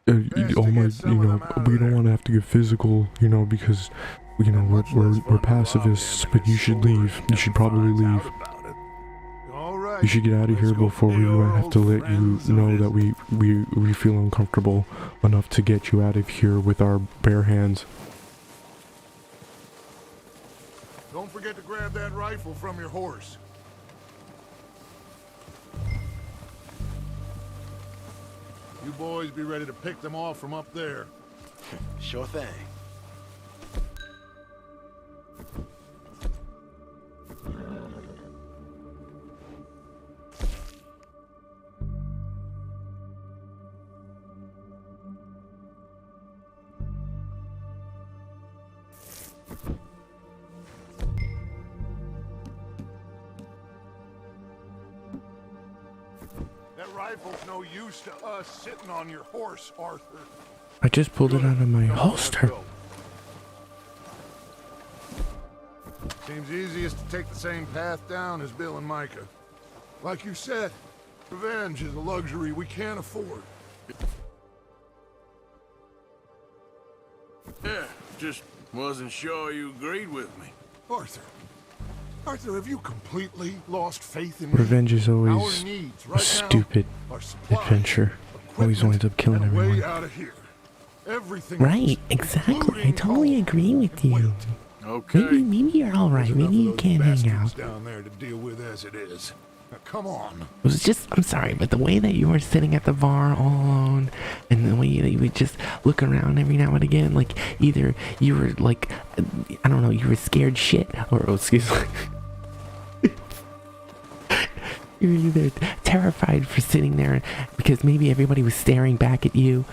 We don't want to have to get physical, because, we're pacifists, but you should leave. You should probably leave. You should get out of here before we might have to let you know that we feel uncomfortable enough to get you out of here with our bare hands. Don't forget to grab that rifle from your horse. You boys be ready to pick them off from up there. Sure thing. Rifle's no use to us sitting on your horse, Arthur. I just pulled it out of my holster. Seems easiest to take the same path down as Bill and Micah. Like you said, revenge is a luxury we can't afford. Yeah, just wasn't sure you agreed with me. Arthur, have you completely lost faith in Revenge is always Our needs right a stupid now are supplies, adventure. Always winds up killing and a way everyone. out of here. Everything Right, else, exactly. I including totally home, agree with can you. wait. Okay. Maybe you're alright. There's Maybe you enough of can those hang bastards out. down there to deal with as it is. Now, come on. It was just, I'm sorry, but the way that you were sitting at the bar all alone, and the way that you would just look around every now and again, like either you were like, I don't know, you were scared shit, or excuse me. You were either terrified for sitting there because maybe everybody was staring back at you,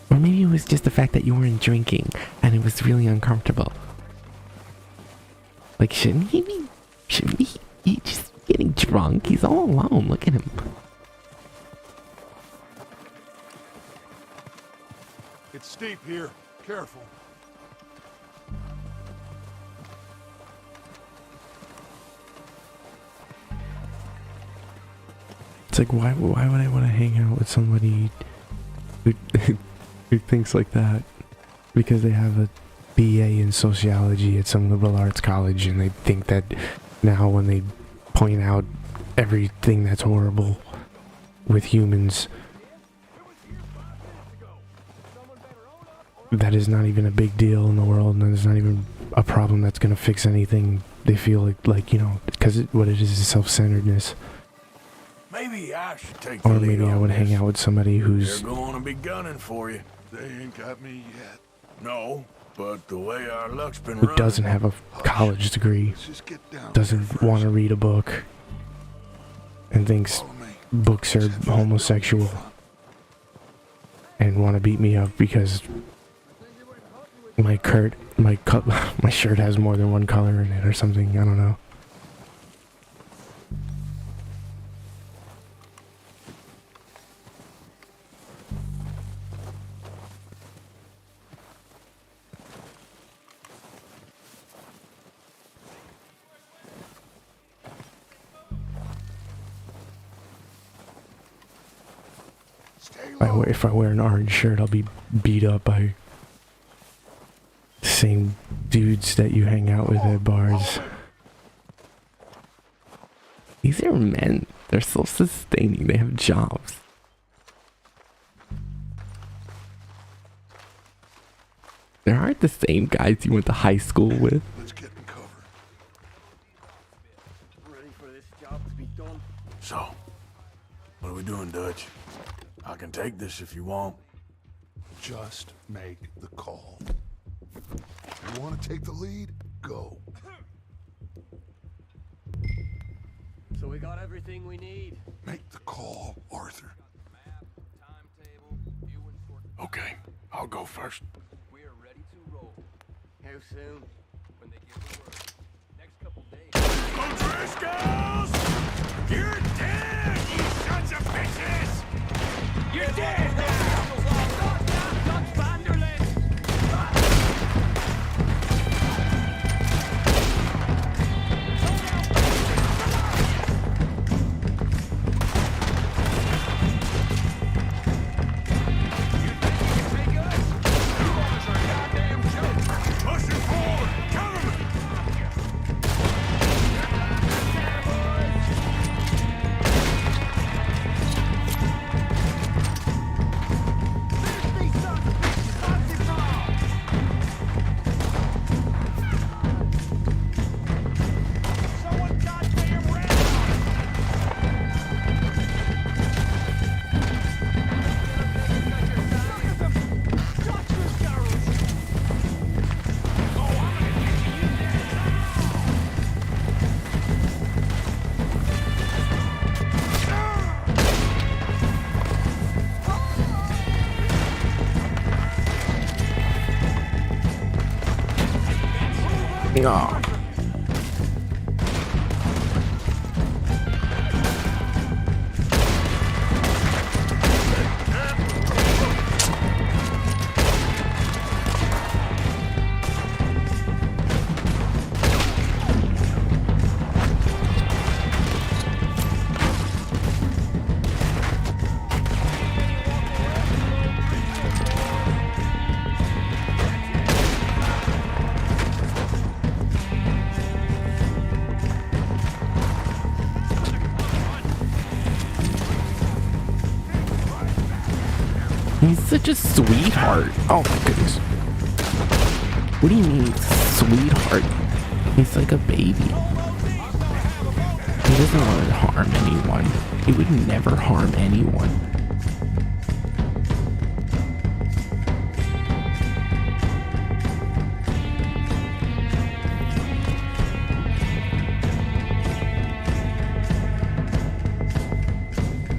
or maybe it was just the fact that you weren't drinking and it was really uncomfortable. Like, shouldn't he be just getting drunk? He's all alone. Look at him. It's steep here. Careful. It's like, why would I want to hang out with somebody who thinks like that? Because they have a BA in sociology at some liberal arts college, and they think that now when they point out everything that's horrible with humans, that is not even a big deal in the world, and it's not even a problem that's going to fix anything. They feel like because what it is self-centeredness. Maybe I should take the Or lead maybe I on would this. hang out with somebody who's... They're going to be gunning for you. They ain't got me yet. No, but the way our luck's been who running... doesn't have a college degree, Let's just get down doesn't want to read a book, and thinks books are homosexual, and want to beat me up because my shirt has more than one color in it or something. I don't know. If I wear an orange shirt, I'll be beat up by the same dudes that you hang out with at bars. These are men. They're self-sustaining. They have jobs. They aren't the same guys you went to high school with. Let's get in cover. Ready for this job to be done? So, what are we doing, Dutch? I can take this if you want. Just make the call. You want to take the lead? Go. So we got everything we need. Make the call, Arthur. Okay, I'll go first. We're ready to roll. How soon? When they give the word. Next couple days. O'Driscolls! You're dead, you sons of bitches! You're dead now! Dutch Vanderlyn! Pushing forward! Cover me! Aw. He's such a sweetheart. Oh my goodness. What do you mean, sweetheart? He's like a baby. He doesn't want to harm anyone. He would never harm anyone.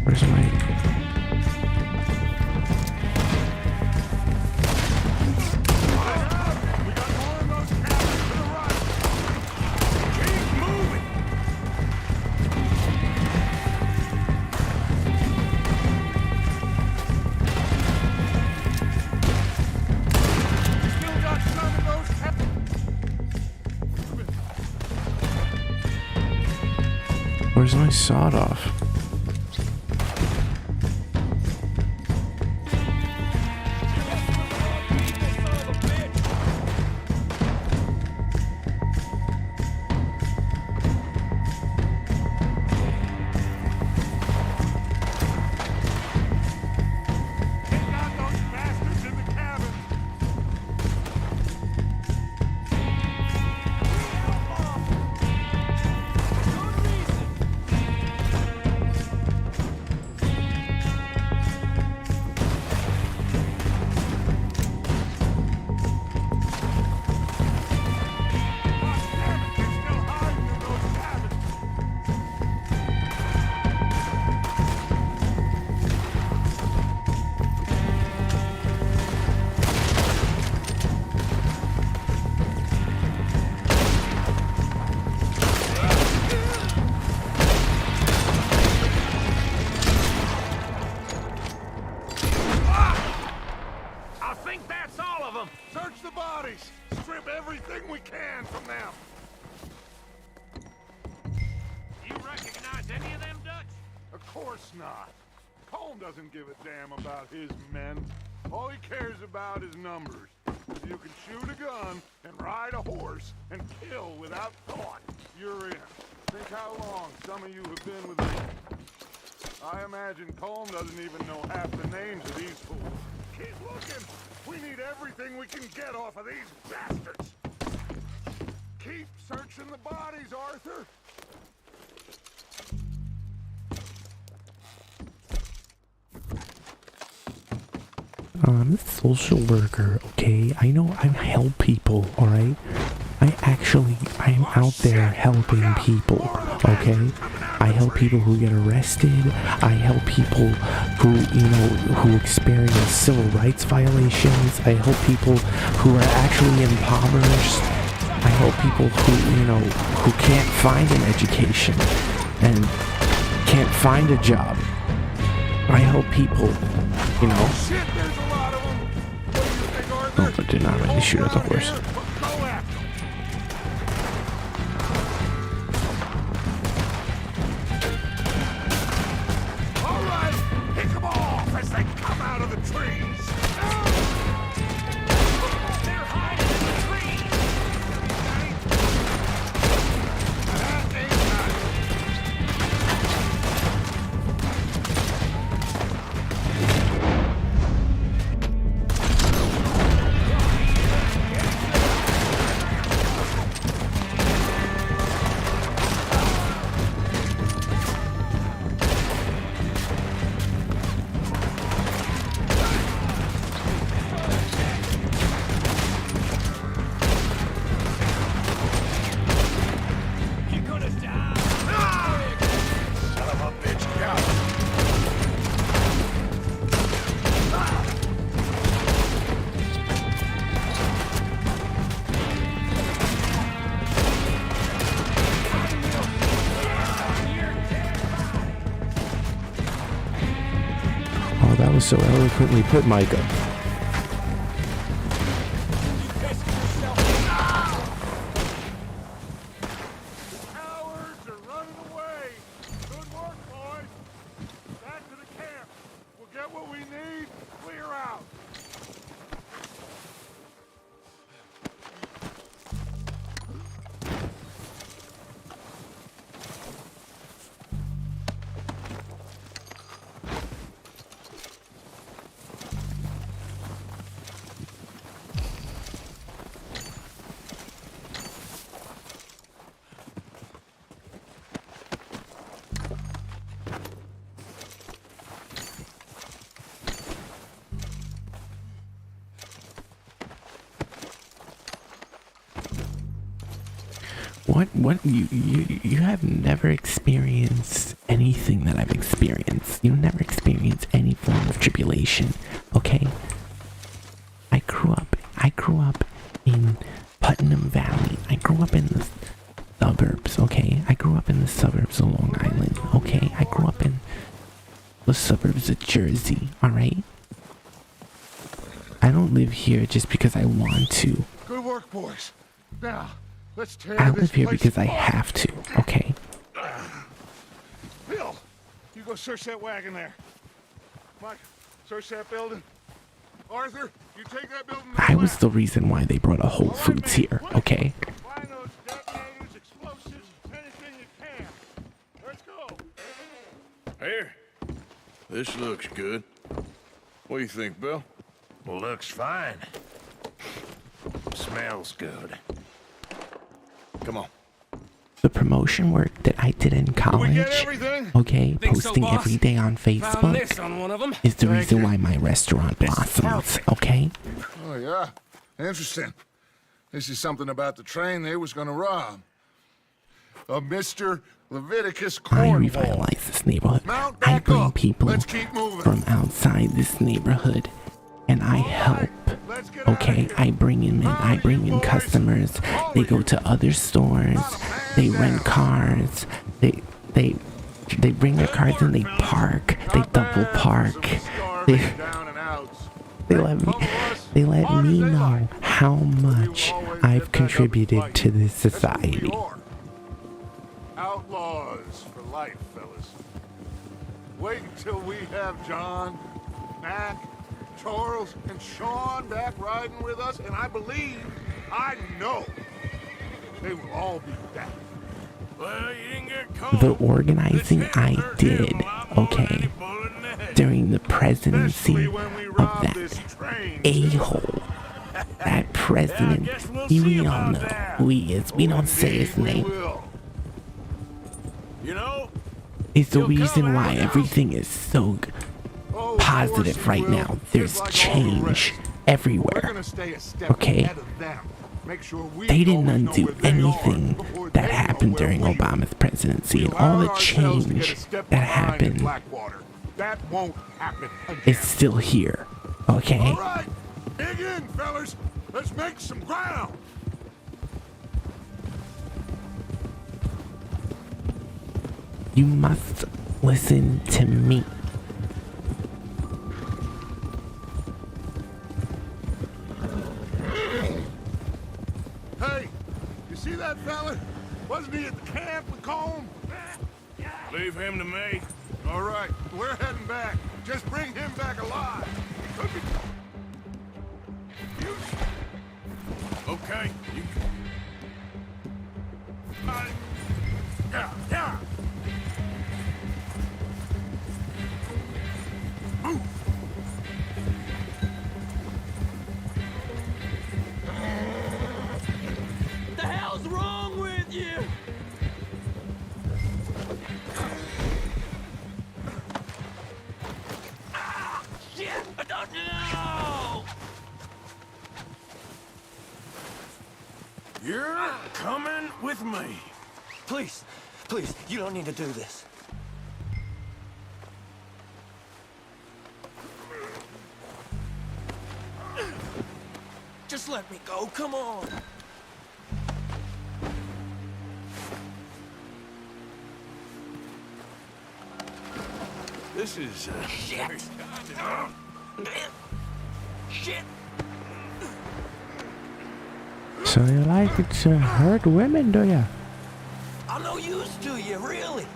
Where's my... Where's my sawed off? course not. Colm doesn't give a damn about his men. All he cares about is numbers. If you can shoot a gun and ride a horse and kill without thought, you're in. Think how long some of you have been with me. I imagine Colm doesn't even know half the names of these fools. Keep looking. We need everything we can get off of these bastards. Keep searching the bodies, Arthur. I'm a social worker, okay? I know I help people, alright? I'm out there helping people, okay? I help people who get arrested. I help people who, who experience civil rights violations. I help people who are actually impoverished. I help people who, who can't find an education and can't find a job. I help people, Shit, there's a lot of them. What do you think, Arthur? Oh, but did not really shoot at the horse. All right, pick them off as they come out of the trees. They're hiding in the trees. That ain't nice. That was so eloquently put, Micah. Cowards are running away. Good work, boys. Back to the camp. We'll get what we need. Clear out. What you have never experienced anything that I've experienced. You never experienced any form of tribulation, okay? I grew up in Putnam Valley. I grew up in the suburbs, okay? I grew up in the suburbs of Long Island, okay? I grew up in the suburbs of Jersey, alright? I don't live here just because I want to. Good work, boys. Now, let's tear I this live here place because I apart. have to, okay? Bill, you go search that wagon there. Mike, search that building. Arthur, you take that building. I was the reason why they brought a Whole Foods here, okay? Find those detonators, explosives, anything you can. Let's go. Here. This looks good. What do you think, Bill? Well, looks fine. Smells good. Come on. The promotion work that I did in college, okay, Think so, posting boss? every day on Found this Facebook, on one of them. is the reason why my restaurant blossoms, okay? Oh, yeah? Interesting. This is something about the train they was gonna rob. A Mr. Leviticus I Cornwall. revitalize this neighborhood. Mount I back bring up. people Let's keep moving. from outside this neighborhood, and I help. Let's get out of Okay, here. I bring in customers. They go to other stores. They rent cars. They bring their cars and they park. They double park. They let me know how much I've contributed to this society. Outlaws for life, fellas. Wait until we have John, Mac, Charles, and Sean back riding with us, and I know, they will all be back. Well, you didn't get cold. The organizing I did, okay, during the presidency of that a-hole. That president, we all know who he is. We don't say his name. You know, It's the reason why everything is so positive right now. There's change everywhere. Okay? They didn't undo anything that happened during Obama's presidency, and all the change that happened is still here. Okay? All right, dig in, fellas. Let's make some ground. You must listen to me. Hey, you see that fella? Wasn't he at the camp with Colm? leave him to me. All right, we're heading back. Just bring him back alive. Okay, you... Yeah. Move. The hell's wrong with you? Shit! I don't know! You're coming with me. Please, you don't need to do this. Just let me go, come on. This is, Shit! Shit! So you like it to hurt women, do ya? I'm no use to you, really.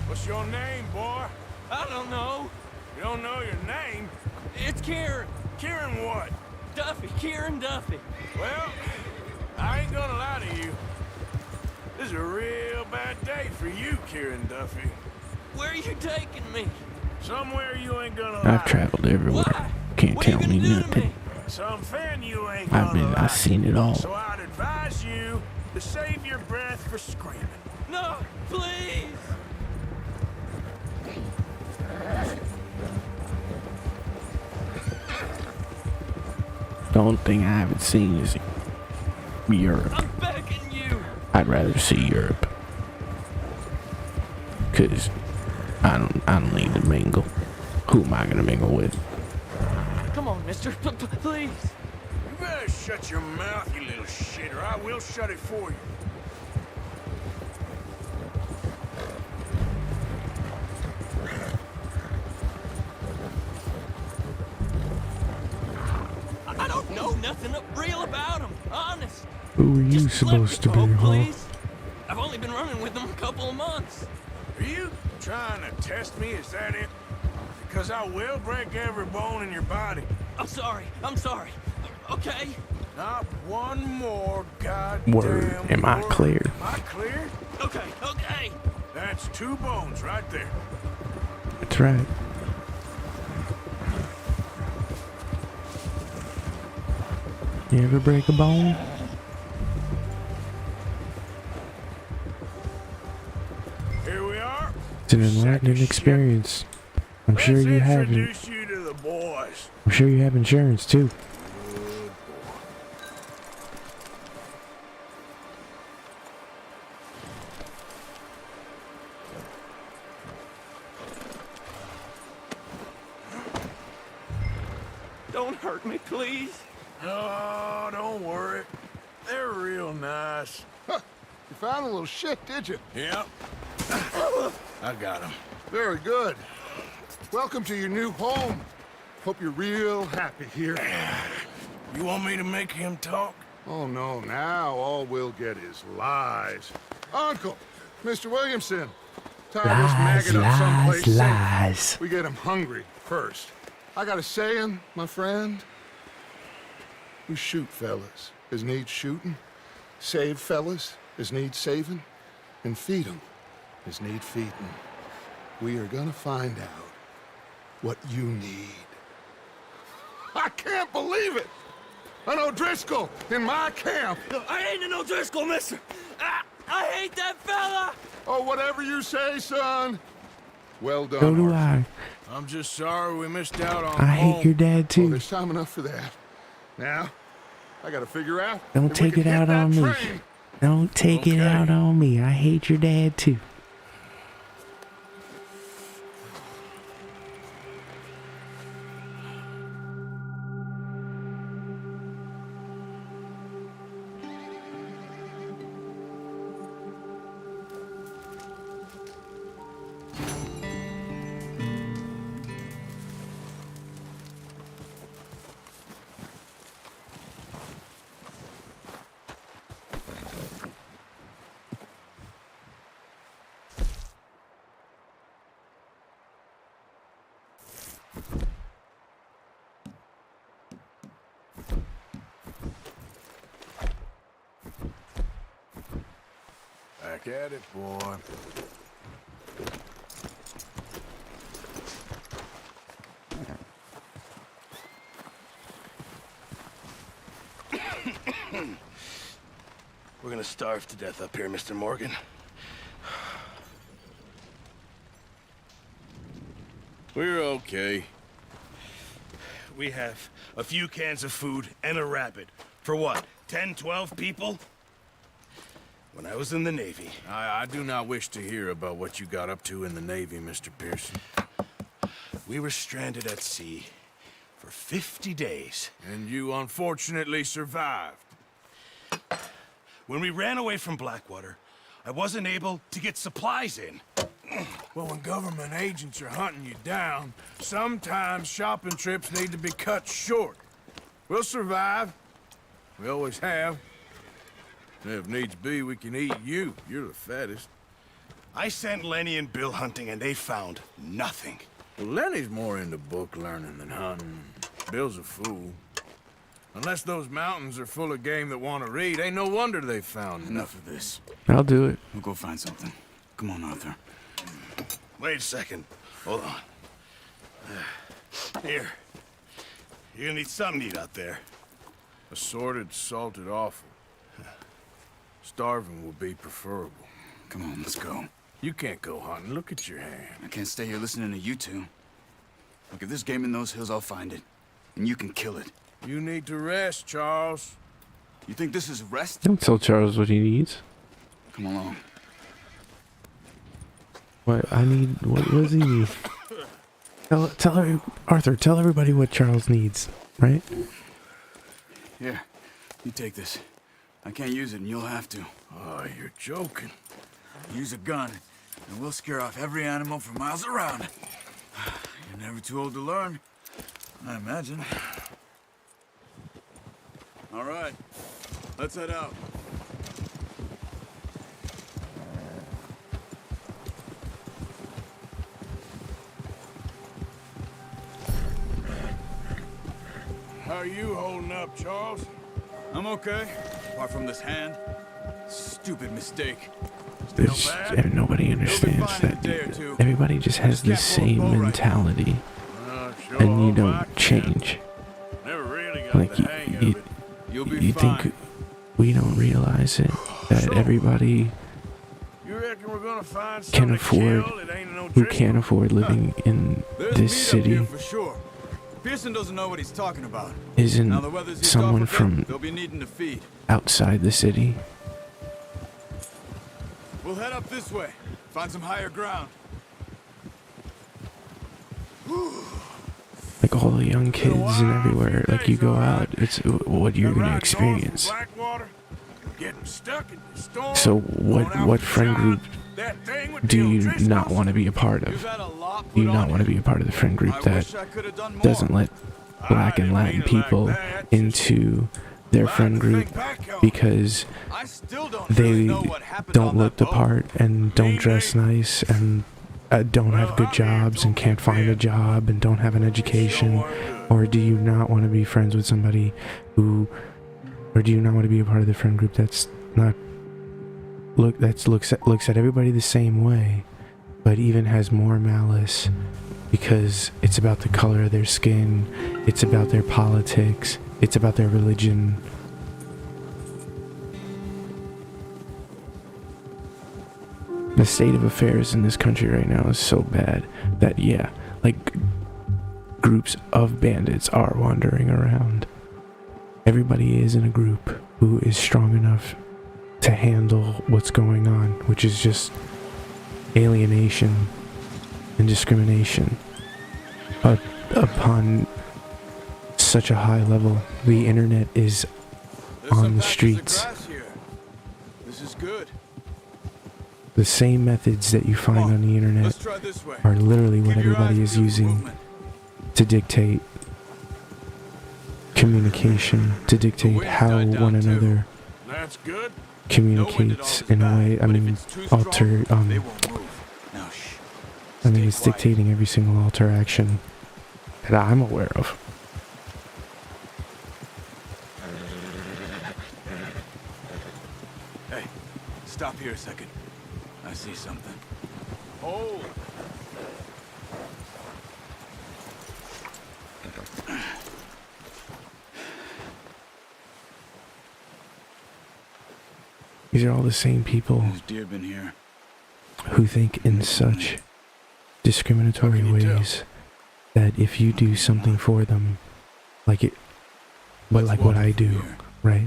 what's your name, boy? I don't know. You don't know your name? It's Kieran. Kieran what? Duffy. Kieran Duffy. Well, I ain't gonna lie to you. This is a real bad day for you, Kieran Duffy. Where are you taking me? Somewhere you ain't gonna I've like. traveled everywhere. Why? Can't What are you tell gonna me do to nothing. me? Something you ain't gonna like. I've seen it all. So I'd advise you to save your breath for screaming. No, please. The only thing I haven't seen is Europe. I'm begging you. I'd rather see Europe. Cause I don't need to mingle. Who am I gonna mingle with? Come on, mister. Please. You better shut your mouth, you little shit, or I will shut it for you. I don't know nothing real about him. Honest. Who are you Just let me supposed to go, be, huh? please. I've only been running with them a couple of months. Are you trying to test me? Is that it? Because I will break every bone in your body. I'm sorry. Okay? Not one more goddamn Word. Am I word. clear? Am I clear? Okay. That's 2 bones right there. That's right. You ever break a bone? Here we are. It's an enlightening experience. I'm sure you have it. Introduce you to the boys. I'm sure you have insurance too. Don't hurt me, please. Oh, don't worry. They're real nice. Huh. You found a little shit, did you? Yep. I got him. Very good. Welcome to your new home. Hope you're real happy here. You want me to make him talk? Oh, no, now all we'll get is lies. Uncle, Mr. Williamson, tie this maggot up someplace safe. We get him hungry first. I got a saying, my friend. We shoot fellas as need shooting, save fellas as need saving, and feed 'em as need feeding. We are gonna find out what you need. I can't believe it! An O'Driscoll in my camp! I ain't an O'Driscoll, mister! I hate that fella! Oh, whatever you say, son. Well done, So do Arthur. I. I'm just sorry we missed out on I home. hate your dad Oh, too. there's time enough for that. Now, I gotta figure out Don't if we take can it hit out that on me. train. Don't take it Okay. out on me. I hate your dad too. Back at it, boy. We're gonna starve to death up here, Mr. Morgan. We're okay. We have a few cans of food and a rabbit. For what, 10, 12 people? When I was in the Navy. I do not wish to hear about what you got up to in the Navy, Mr. Pearson. We were stranded at sea for 50 days. And you unfortunately survived. When we ran away from Blackwater, I wasn't able to get supplies in. Well, when government agents are hunting you down, sometimes shopping trips need to be cut short. We'll survive. We always have. And if needs be, we can eat you. You're the fattest. I sent Lenny and Bill hunting, and they found nothing. Well, Lenny's more into book learning than hunting. Bill's a fool. Unless those mountains are full of game that want to read, ain't no wonder they found Enough of this. I'll do it. We'll go find something. Come on, Arthur. Wait a second. Hold on. Here. You're gonna need something to eat out there. Assorted, salted offal. Starving will be preferable. Come on, let's go. You can't go hunting. Look at your hand. I can't stay here listening to you two. Look, if there's game in those hills, I'll find it. And you can kill it. You need to rest, Charles. You think this is rest? Don't tell Charles what he needs. Come along. What does he need? Tell her, Arthur, tell everybody what Charles needs, right? Here, you take this. I can't use it, and you'll have to. Oh, you're joking. Use a gun, and we'll scare off every animal for miles around. You're never too old to learn, I imagine. All right, let's head out. How are you holding up, Charles? I'm okay, apart from this hand. Stupid mistake. There's, nobody understands that. Everybody just has the same mentality, and you don't change. Never really got Like the hang of it. you think we don't realize it, that everybody You reckon we're gonna find can something to afford, kill that ain't no who drink? can't afford living in There's this meat up here city for sure. Pearson doesn't know what he's talking about. Now isn't the weather's eased someone off a bit, from they'll be needing to feed. outside the city. We'll head up this way. Find some higher ground. Like all the young kids and everywhere, like you go out, it's what you're gonna experience. Blackwater? Getting stuck in the storm. So what friend group do you not want to be a part of? Do you not want to be a part of the friend group that doesn't let Black and Latin people into their friend group because they don't look the part and don't dress nice and don't have good jobs and can't find a job and don't have an education? Or do you not want to be friends with somebody who, or do you not want to be a part of the friend group that's not looks at everybody the same way, but even has more malice because it's about the color of their skin, it's about their politics, it's about their religion. The state of affairs in this country right now is so bad that, yeah, like, groups of bandits are wandering around. Everybody is in a group who is strong enough to handle what's going on, which is just alienation and discrimination upon such a high level. The internet is on the streets. This is good. The same methods that you find on the internet are literally what everybody is using to dictate communication, to dictate how one another communicates in a way. I mean, it's dictating every single alter action that I'm aware of. Hey, stop here a second. I see something. Oh! These are all the same people Has deer been here? who think in such discriminatory ways that if you do something for them, like what I do, right?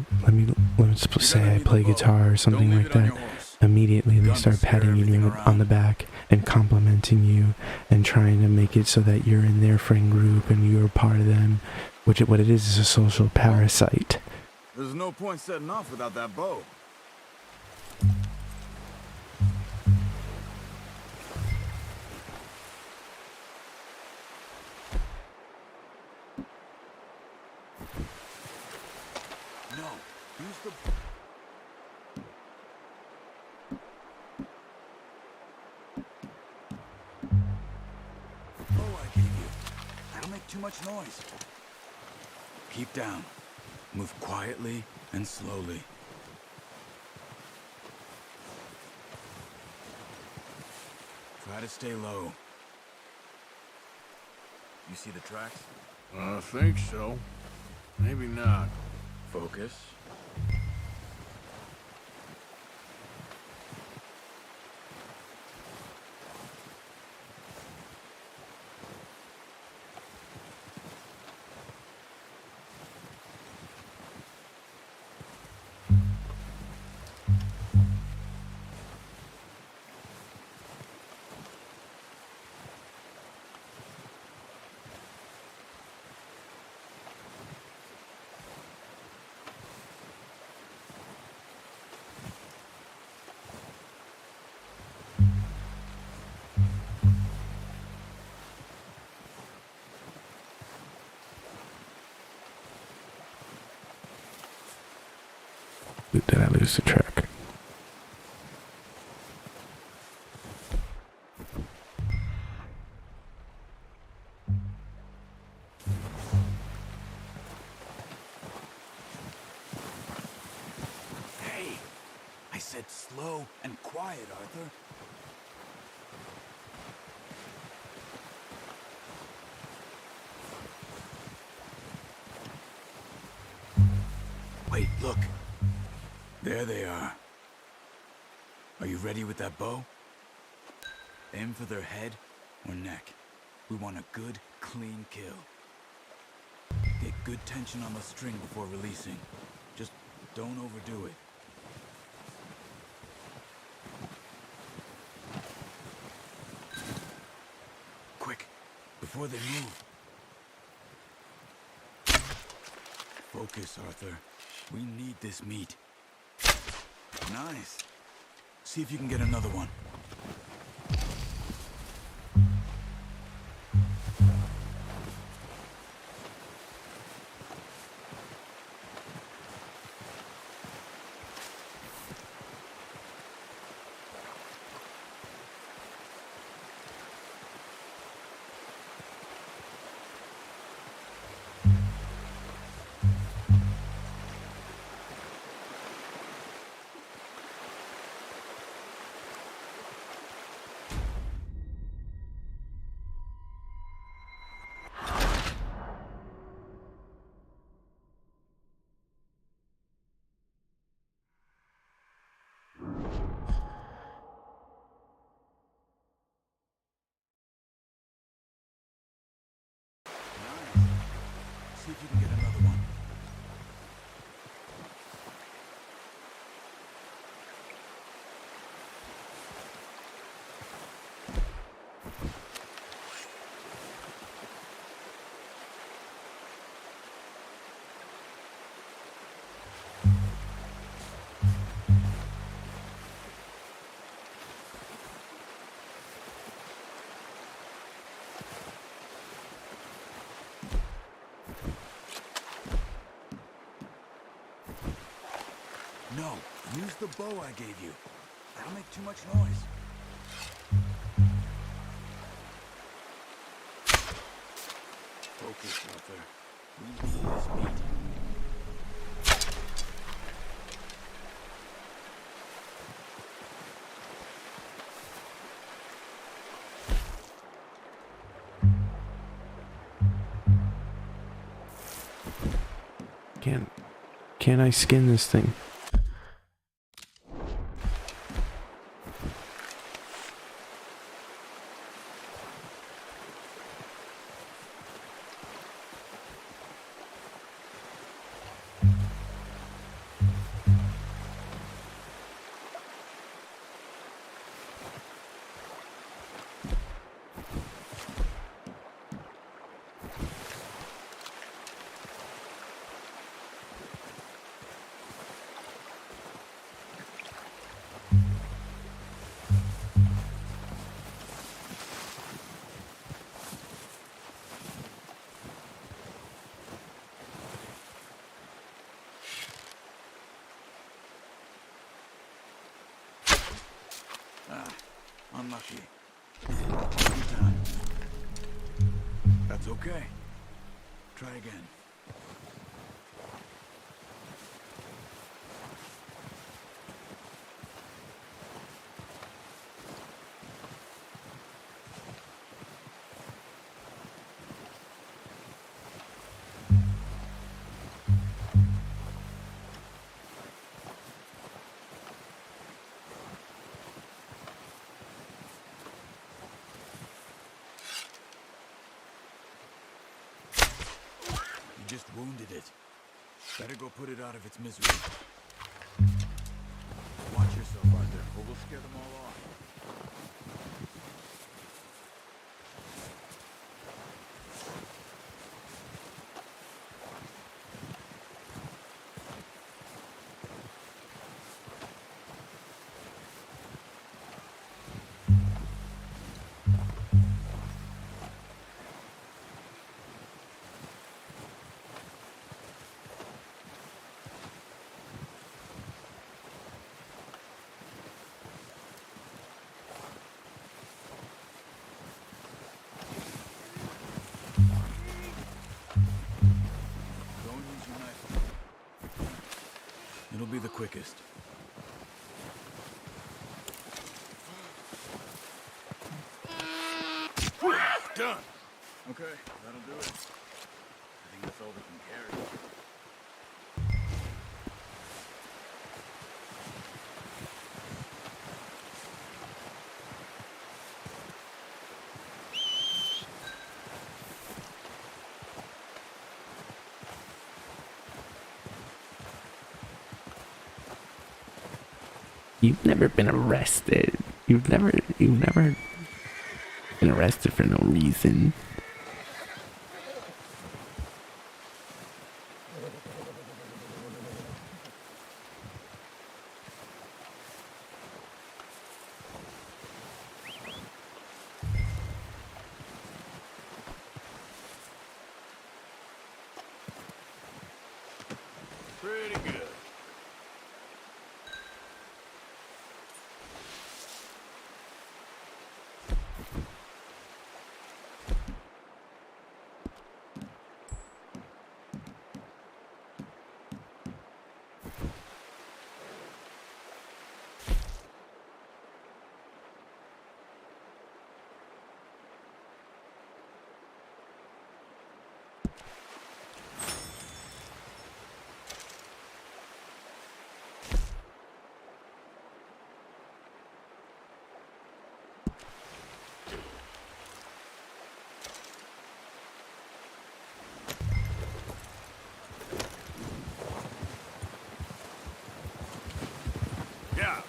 Let's say I play guitar or something like that. Immediately they start patting you on the back and complimenting you and trying to make it so that you're in their friend group and you're part of them, which what it is a social parasite. There's no point setting off without that bow. No, use the... Too much noise. Keep down. Move quietly and slowly. Try to stay low. You see the tracks? I think so. Maybe not. Focus. Did I lose the track? Hey, I said slow and quiet, Arthur. Wait, look. There they are. Are you ready with that bow? Aim for their head or neck. We want a good, clean kill. Get good tension on the string before releasing. Just don't overdo it. Quick, before they move. Focus, Arthur. We need this meat. Nice. See if you can get another one. See if you can get another one. No, use the bow I gave you. That'll make too much noise. Focus, Arthur. We need this meat. Can't I skin this thing? Unlucky. Time. That's okay. Try again. Just wounded it. Better go put it out of its misery. Watch yourself, Arthur, or we'll scare them all off. It'll be the quickest. Done. Okay, that'll do it. I think that's all we can carry. You've never been arrested. You've never been arrested for no reason. Pretty good. Yeah.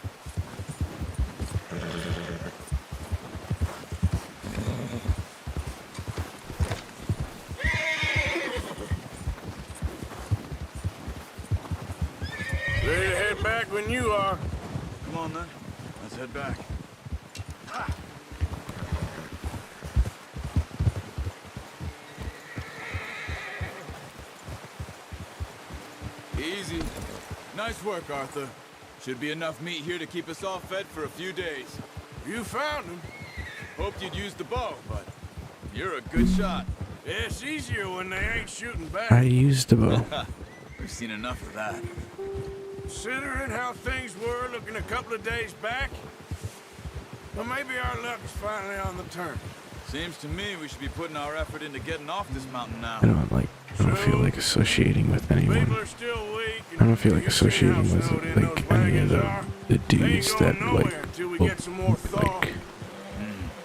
Ready to head back when you are. Come on, then. Let's head back. Easy. Nice work, Arthur. Should be enough meat here to keep us all fed for a few days. You found him. Hoped you'd use the bow, but you're a good shot. Yeah, it's easier when they ain't shooting back. I used the bow. We've seen enough of that. Considering how things were looking a couple of days back, well, maybe our luck is finally on the turn. Seems to me we should be putting our effort into getting off this mountain now. I don't feel like associating with anyone. People are still weak. I don't feel like associating with like any of the dudes that like will like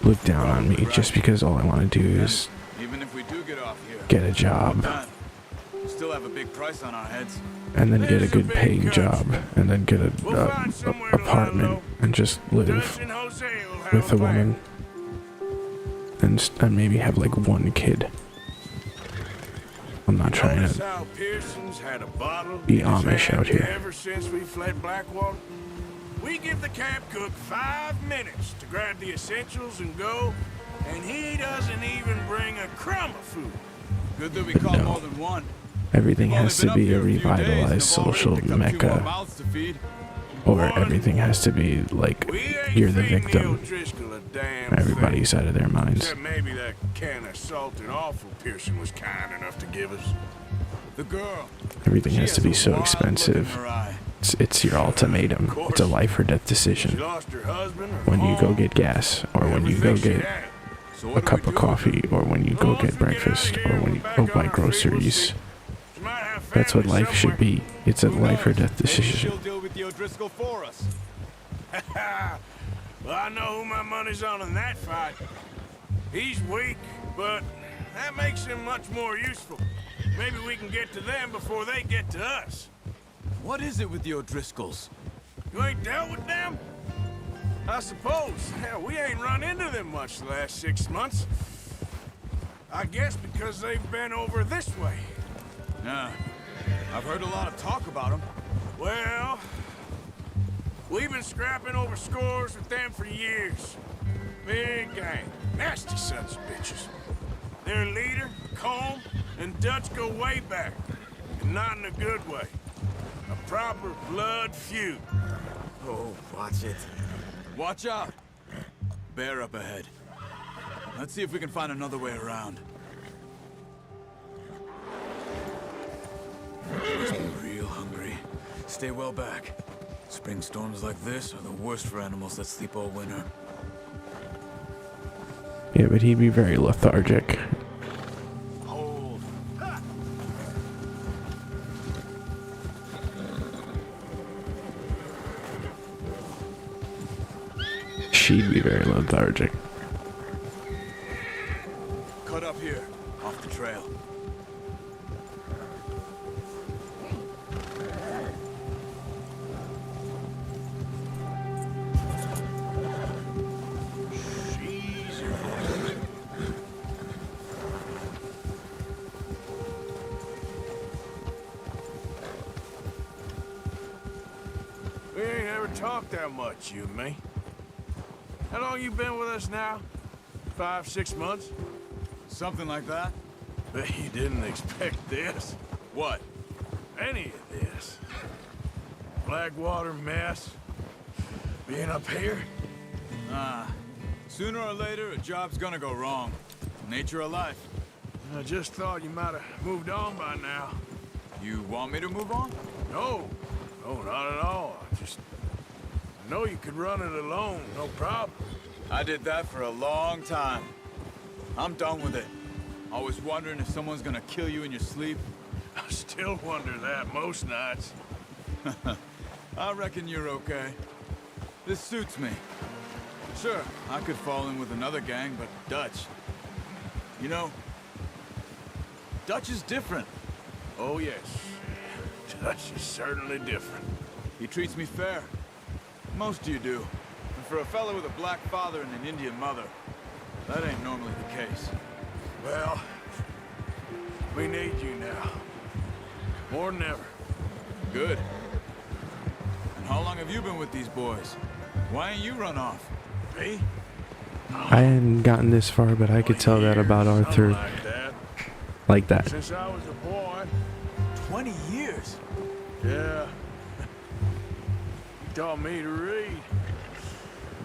look down on me just because all I want to do is Even if we do get off here, get a job we still have a big price on our heads. and then get a good paying job and then get a apartment and just live with a woman and maybe have like one kid. I'm not trying to be Amish out here. Ever since we fled Blackwater, we give the camp cook 5 minutes to grab the essentials and go, and he doesn't even bring a crumb of food. Good that we caught more than one. Everything has to be a revitalized social mecca, or everything has to be like you're the victim. Everybody's out of their minds. Except maybe that can of salted offal Pearson was kind enough to give us. The girl. Everything has to be so expensive. It's your ultimatum. It's a life or death decision. When you go get gas, or when you go get a cup of coffee, or when you go get breakfast, or when you go buy groceries. That's what life should be. It's a life or death decision. She'll deal with the O'Driscoll for us. Well, I know who my money's on in that fight. He's weak, but that makes him much more useful. Maybe we can get to them before they get to us. What is it with the O'Driscolls? You ain't dealt with them? I suppose. Hell, we ain't run into them much the last 6 months. I guess because they've been over this way. Yeah, I've heard a lot of talk about them. Well, we've been scrapping over scores with them for years. Big gang. Nasty sons of bitches. Their leader, Colm, and Dutch go way back. And not in a good way. A proper blood feud. Oh, watch it. Watch out. Bear up ahead. Let's see if we can find another way around. Must be real hungry. Stay well back. Spring storms like this are the worst for animals that sleep all winter. Yeah, but he'd be very lethargic. Hold. Ha! She'd be very lethargic. Cut up here, off the trail. We ain't ever talked that much, you and me. How long you been with us now? 5, 6 months? Something like that. Bet you didn't expect this. What? any of this. Blackwater mess. Being up here. Sooner or later, a job's gonna go wrong. Nature of life. I just thought you might have moved on by now. You want me to move on? No, not at all. I know you could run it alone, no problem. I did that for a long time. I'm done with it. Always wondering if someone's gonna kill you in your sleep. I still wonder that most nights. I reckon you're okay. This suits me. Sure, I could fall in with another gang, but Dutch... You know, Dutch is different. Oh, yes. Dutch is certainly different. He treats me fair. Most of you do. And for a fella with a black father and an Indian mother, that ain't normally the case. Well, we need you now. More than ever. Good. And how long have you been with these boys? Why ain't you run off? Me? I hadn't gotten this far, but I could tell that about Arthur. Like that. Since I was a boy. 20 years? Yeah. He taught me to read.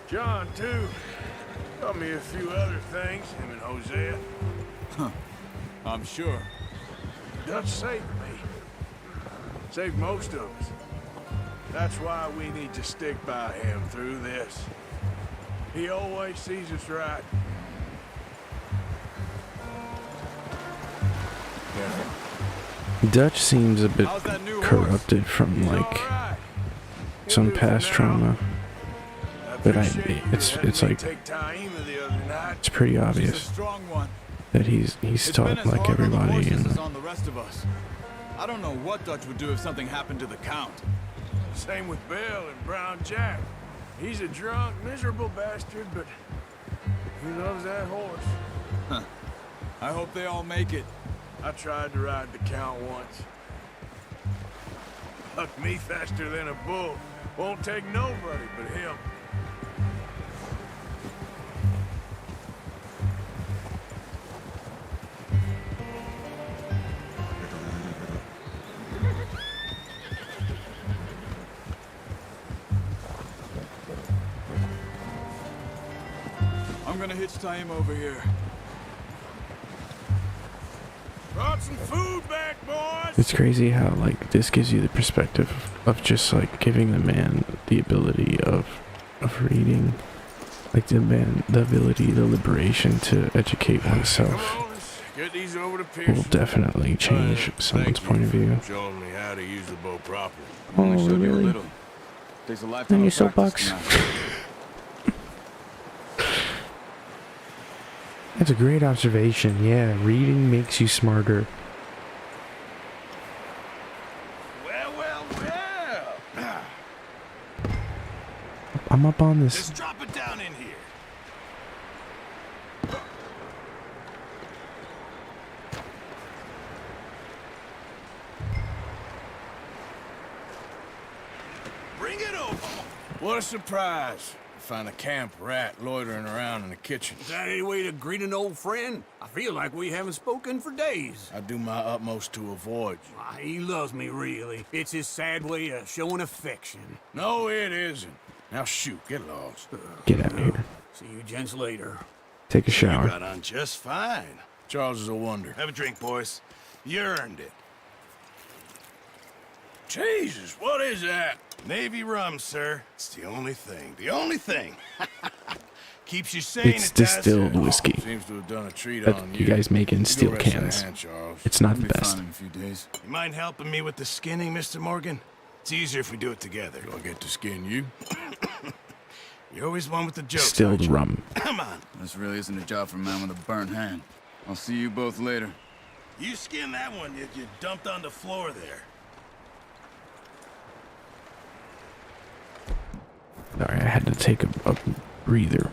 John, too. Taught me a few other things, him and Hosea. Huh. I'm sure. Dutch saved me. Saved most of us. That's why we need to stick by him through this. He always sees us right. Dutch seems a bit corrupted from like some past trauma, but it's like it's pretty obvious that he's taught like everybody. And I don't know what Dutch would do if something happened to the Count. Same with Bill and Brown Jack. He's a drunk, miserable bastard, but he loves that horse. Huh. I hope they all make it. I tried to ride the Count once. Bucked me faster than a bull. Won't take nobody but him. I'm gonna hitch tie him over here. Brought some food back, boys! It's crazy how like this gives you the perspective of just like giving the man the ability of reading, like the ability, the liberation to educate oneself. Get these over to Pearson. Will definitely change someone's point of view. Showing me how to use the bow properly. Oh, really? Takes a lifetime On your of practice soapbox? now. That's a great observation. Yeah, reading makes you smarter. Well. I'm up on this. Just drop it down in here. Bring it over. What a surprise. Find a camp rat loitering around in the kitchen. Is that any way to greet an old friend? I feel like we haven't spoken for days. I do my utmost to avoid you. Why, he loves me, really. It's his sad way of showing affection. No, it isn't. Now shoot, get lost. Get out of here. See you gents later. Take a You shower. got on just fine. Charles is a wonder. Have a drink, boys. You earned it. Jesus, what is that? Navy rum, sir. It's the only thing. The only thing. Keeps you sane. It's distilled whiskey Seems to have done a treat that on you guys make in You steel go rest your cans. hand, Charles. It's not I'll the be best. fine in a few days. You mind helping me with the skinning, Mr. Morgan? It's easier if we do it together. Do I get to skin you? You're always one with the jokes. Distilled aren't you? rum. Come on. This really isn't a job for a man with a burnt hand. I'll see you both later. You skin that one you dumped on the floor there. Sorry, I had to take a breather.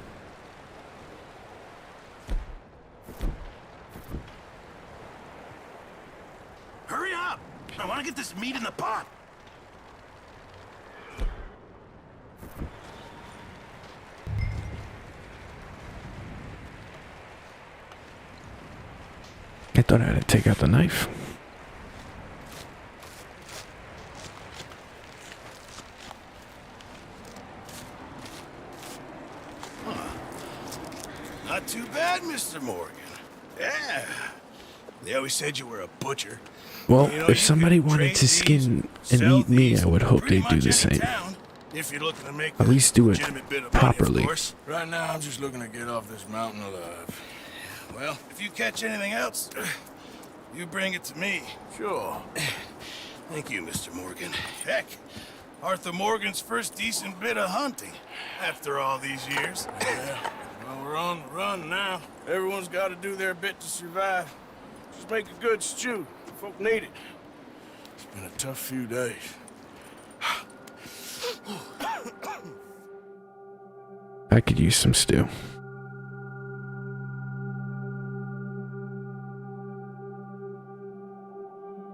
Hurry up! I want to get this meat in the pot. I thought I had to take out the knife. too bad, Mr. Morgan. Yeah. They always said you were a butcher. Well, You know, if you somebody could wanted trade to these, skin and sell eat me, these I would hope pretty they'd do much the any same. town, if you're looking to make At a least do it legitimate bit of properly. money, of course. Right now, I'm just looking to get off this mountain alive. Well, if you catch anything else, you bring it to me. Sure. Thank you, Mr. Morgan. Heck, Arthur Morgan's first decent bit of hunting after all these years. Yeah. Well, we're on the run now. Everyone's got to do their bit to survive. Just make a good stew. Folk need it. It's been a tough few days. I could use some stew.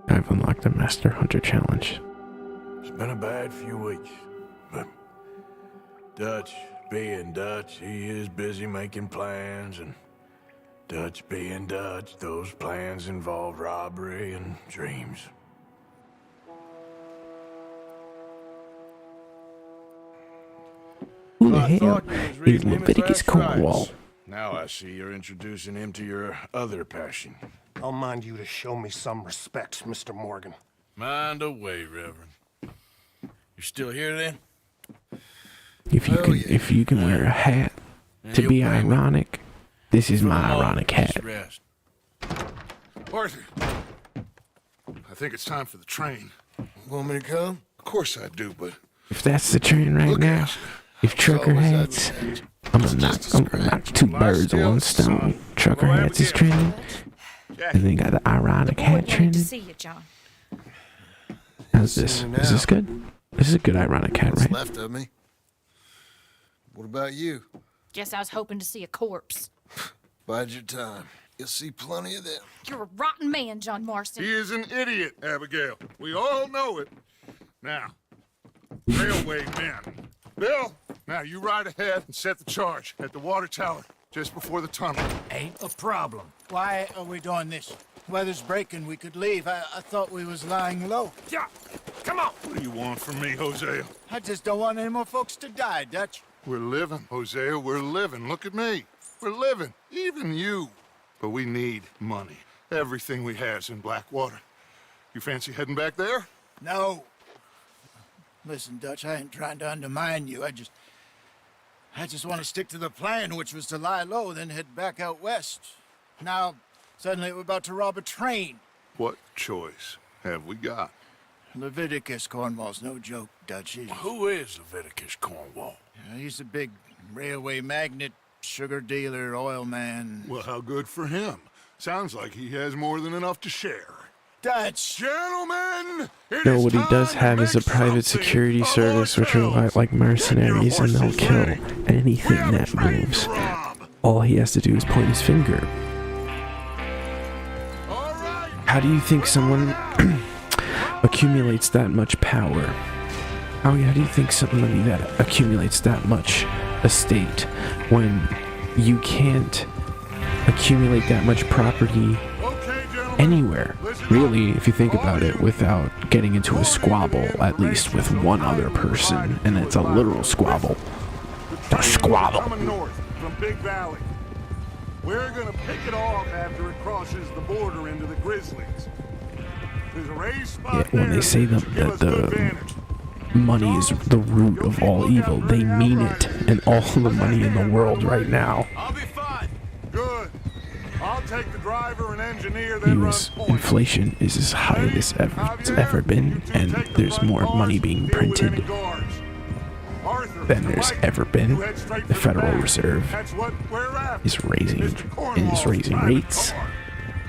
I've unlocked the Master Hunter Challenge. It's been a bad few weeks, but Dutch being Dutch, he is busy making plans, and Dutch being Dutch, those plans involve robbery and dreams. Who the hell is Leviticus Cornwall? Now I see you're introducing him to your other passion. I'll mind you to show me some respect, Mr. Morgan. Mind away, Reverend. You still here then? If you can wear a hat to be ironic, this is my ironic hat. Arthur, I think it's time for the train. Want me to come? Of course I do, but If that's the trend right now, if trucker hats, I'm gonna knock two birds with one stone. Trucker hats is trending, and then got the ironic hat Good to trending. see you, John. How's this? Is this good? This is a good ironic hat, What's right? left of me. What about you? Guess I was hoping to see a corpse. Bide your time. You'll see plenty of them. You're a rotten man, John Marston. he is an idiot, Abigail. We all know it. Now, railway men. Bill, now you ride ahead and set the charge at the water tower just before the tunnel. Ain't a problem. Why are we doing this? Weather's breaking. We could leave. I thought we was lying low. Yeah, come on. What do you want from me, Hosea? I just don't want any more folks to die, Dutch. We're living, Hosea. We're living. Look at me. We're living. Even you. But we need money. Everything we have's in Blackwater. You fancy heading back there? No. Listen, Dutch, I ain't trying to undermine you. I just want to stick to the plan, which was to lie low, then head back out west. Now, suddenly we're about to rob a train. What choice have we got? Leviticus Cornwall's no joke, Dutch. Who is Leviticus Cornwall? He's a big railway magnate, sugar dealer, oil man. Well, how good for him. Sounds like he has more than enough to share. Dutch! Gentlemen! No, what he does have is a private security service, which are like mercenaries, and they'll kill anything that moves. All he has to do is point his finger. How do you think someone accumulates that much power? How do you think somebody that accumulates that much estate when you can't accumulate that much property anywhere, really, if you think about it, without getting into a squabble, at least with one other person, and it's a literal squabble. A squabble. Coming north from Big Valley. We're gonna pick it off after it crosses the border into the Grizzlies. There's a raised spot When they say that the money is the root of all evil, they mean it, and all the money in the world right now. I'll be fine. Good. I'll take the driver and engineer that US inflation is as high as it's ever been, and there's more money being printed than there's ever been. The Federal Reserve is raising rates,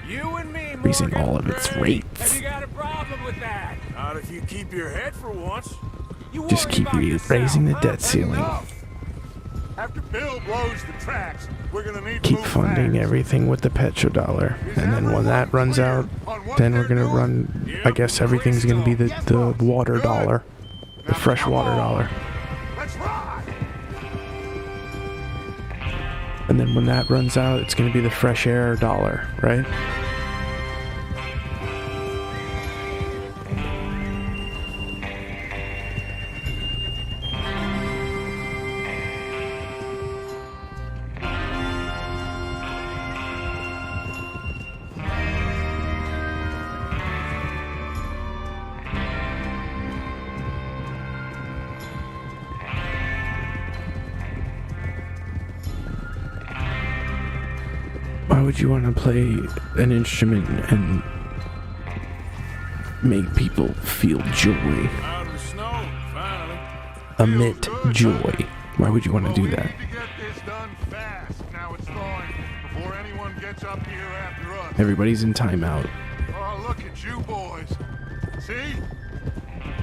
You and me, raising all of its rates. Have you got a problem with that? Not if you keep your head for once. Just keep raising the debt ceiling. After Bill blows the tracks, we're gonna need Keep funding everything with the petrodollar, and then when that runs out, then we're gonna run. I guess everything's gonna be the water dollar, the fresh water dollar. And then when that runs out, it's gonna be the fresh air dollar, right? would you want to play an instrument and make people feel joy? Out of the snow, finally. Emit joy. Why would you want to do that? We need to get this done fast. Now it's thawing before anyone gets up here after us. Everybody's in timeout. Oh, look at you boys. See?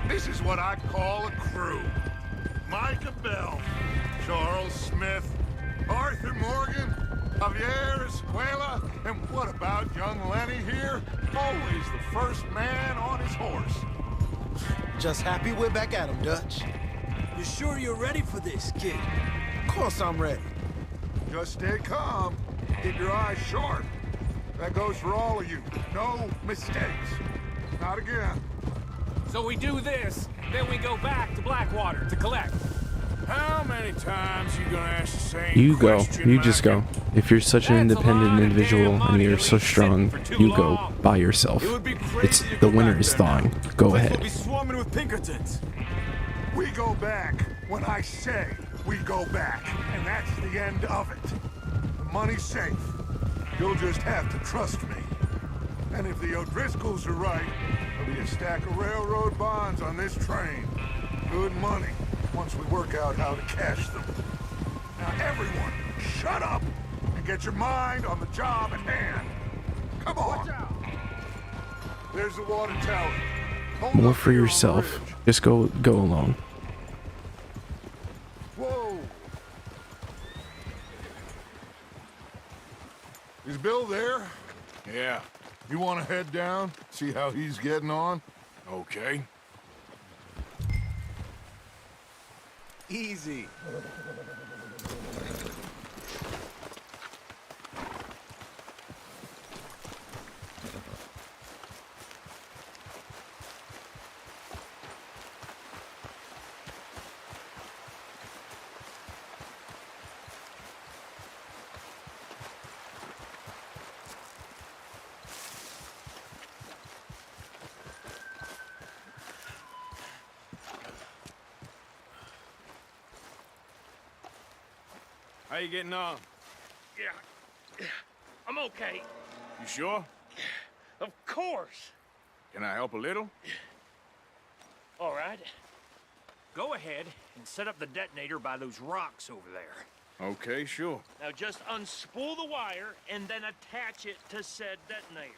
This is what I call a crew. Micah Bell, Charles Smith, Arthur Morgan, Javier Escuela, and what about young Lenny here? Always the first man on his horse. Just happy we're back at him, Dutch. You sure you're ready for this, kid? Of course I'm ready. Just stay calm. Keep your eyes sharp. That goes for all of you. No mistakes. Not again. So we do this, then we go back to Blackwater to collect. How many times you gonna ask the same You go. question, You just go. If you're such an independent individual and you're so strong, you go by yourself. It's the winter is thawing. Go ahead. We'll be swarming with Pinkertons. We go back when I say we go back. And that's the end of it. The money's safe. You'll just have to trust me. And if the O'Driscolls are right, there'll be a stack of railroad bonds on this train. Good money, once we work out how to cash them. Now everyone, shut up and get your mind on the job at hand. Come on. There's the water tower. Hold More up for here on the yourself. ridge. Just go along. Whoa. Is Bill there? Yeah, You want to head down, see how he's getting on? okay. Easy. How you getting on? Yeah, I'm okay. You sure? Of course. Can I help a little? All right. Go ahead and set up the detonator by those rocks over there. Okay, sure. Now just unspool the wire and then attach it to said detonator.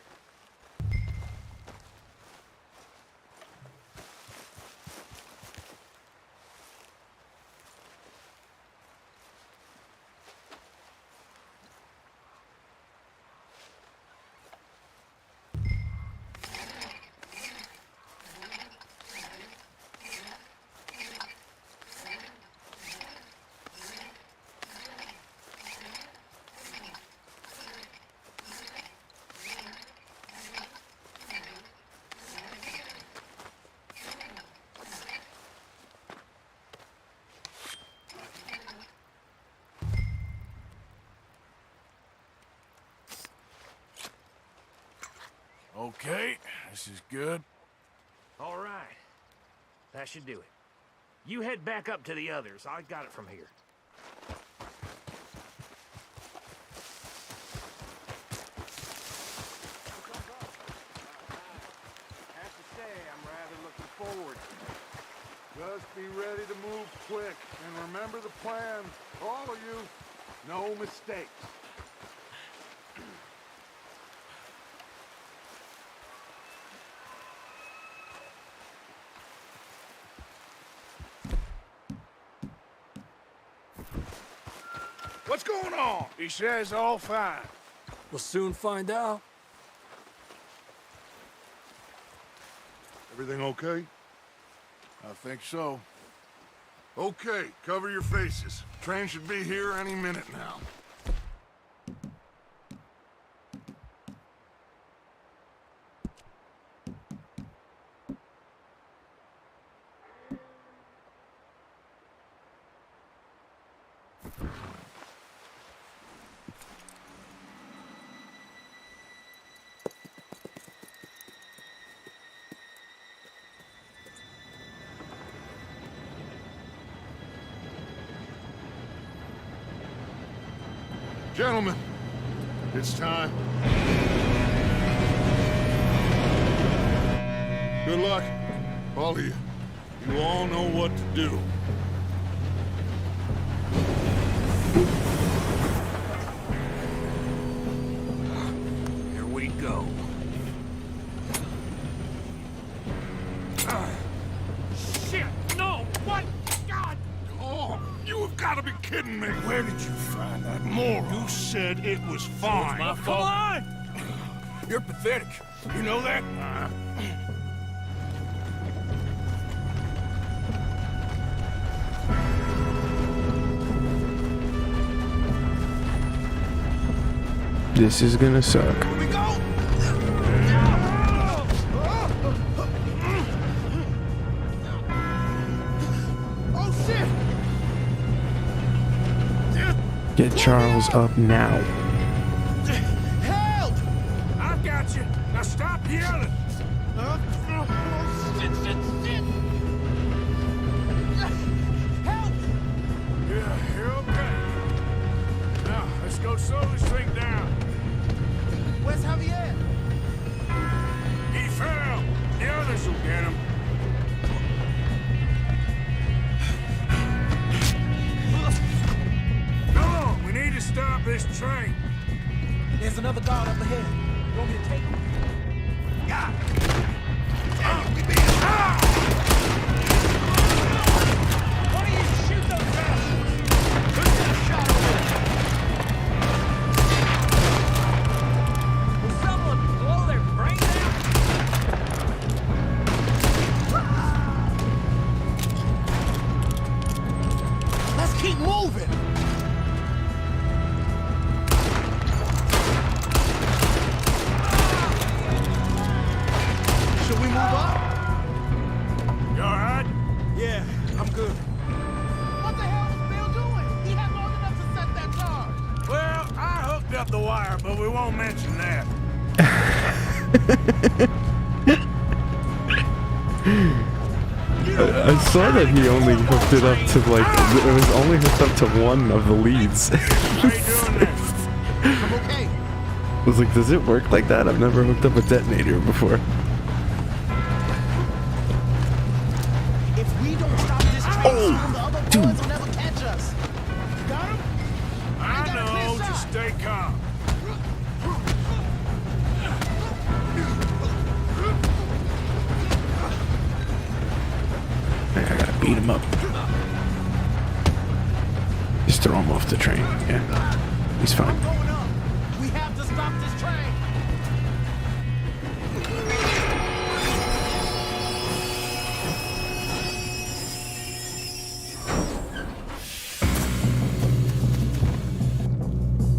Okay, this is good. All right. That should do it. You head back up to the others. I got it from here. Have to say, I'm rather looking forward. Just be ready to move quick, and remember the plan, all of you. No mistakes. What's going on? He says all fine. We'll soon find out. Everything okay? I think so. Okay, cover your faces. Train should be here any minute now. Gentlemen, It's time. Good luck, all of you. You all know what to do. Here we go. Shit! No! What? God! Oh, you have got to be kidding me! Where did you find that moron? You said it was fine. My fault. Come on! You're pathetic. You know that? This is gonna suck. Here we go! Oh, shit! Get Charles up now. Help! I've got you. Now stop yelling. Shit, shit, shit! Help! Yeah, you're okay. Now, let's go slow this thing down. Where's Javier? He fell. The others will get him. Come on, we need to stop this train. There's another guard up ahead. You want me to take him? Why don't you shoot those bastards? Who's got a shot over there? Will someone blow their brains out? Let's keep moving! Should we move up? You alright? Yeah, I'm good. What the hell was Bill doing? He had long enough to set that charge. Well, I hooked up the wire, but we won't mention that. I saw that he only hooked it up to like, it was only hooked up to one of the leads. How you doing there? I'm okay. I was like, does it work like that? I've never hooked up a detonator before. If we don't stop this train, the other boys will never catch us. Got him? I know, just stay calm. I gotta beat him up. Just throw him off the train. Yeah, he's fine. Going up. We have to stop this train.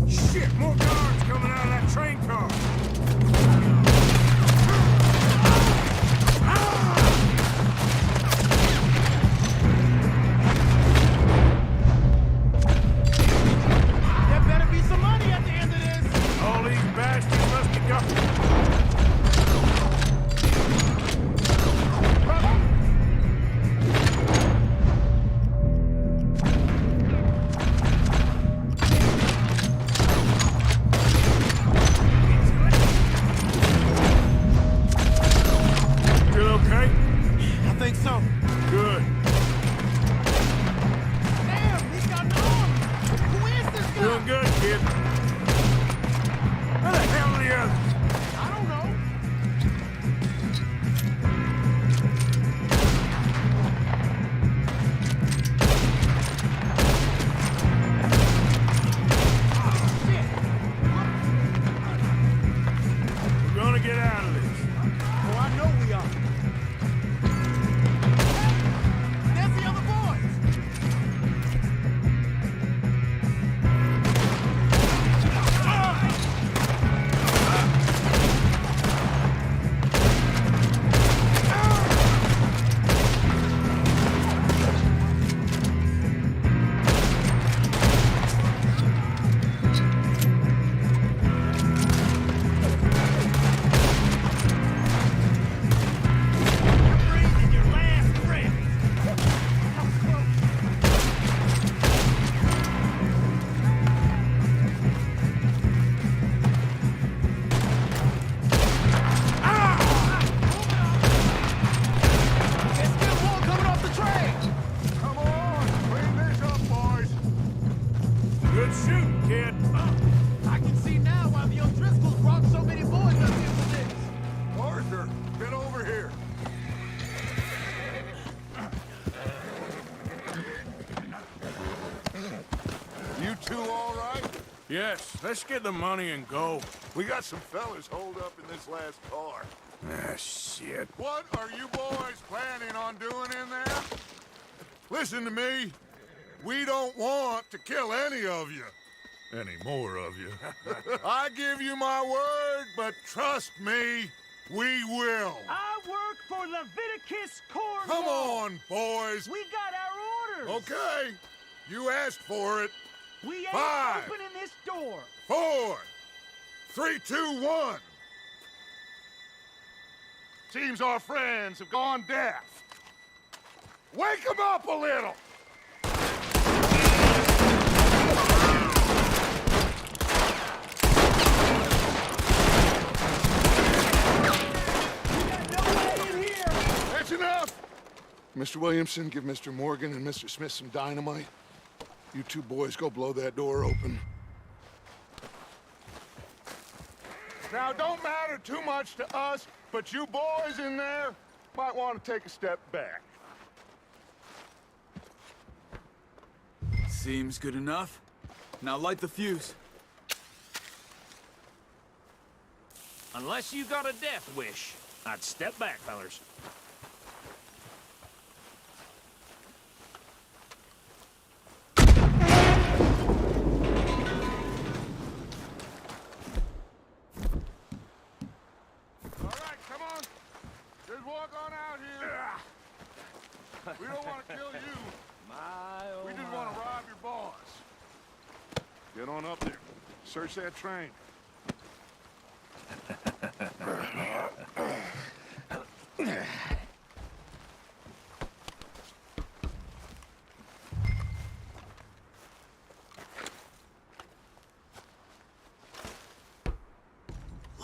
Shit, more guards coming out of that train car. There better be some money at the end of this. All these bastards must be gone. Still okay? I think so. Good. Damn, he's got no arm. Who is this guy? Doing good, kid. Where the hell are the others? I don't know. We're gonna get out of this. Oh, I know we are. Yes, let's get the money and go. We got some fellas holed up in this last car. Ah, shit. What are you boys planning on doing in there? Listen to me. We don't want to kill any of you. Any more of you. I give you my word, but trust me, we will. I work for Leviticus Cornwall. Come on, boys. We got our orders. Okay. You asked for it. We ain't 5, opening this door. 4, 3, 2, 1. Seems our friends have gone deaf. Wake them up a little. That's enough! Mr. Williamson, give Mr. Morgan and Mr. Smith some dynamite. You two boys go blow that door open. Now, don't matter too much to us, but you boys in there might want to take a step back. Seems good enough. Now light the fuse. Unless you got a death wish, I'd step back, fellers. We don't want to kill you. We just want to rob your boss. Get on up there. Search that train.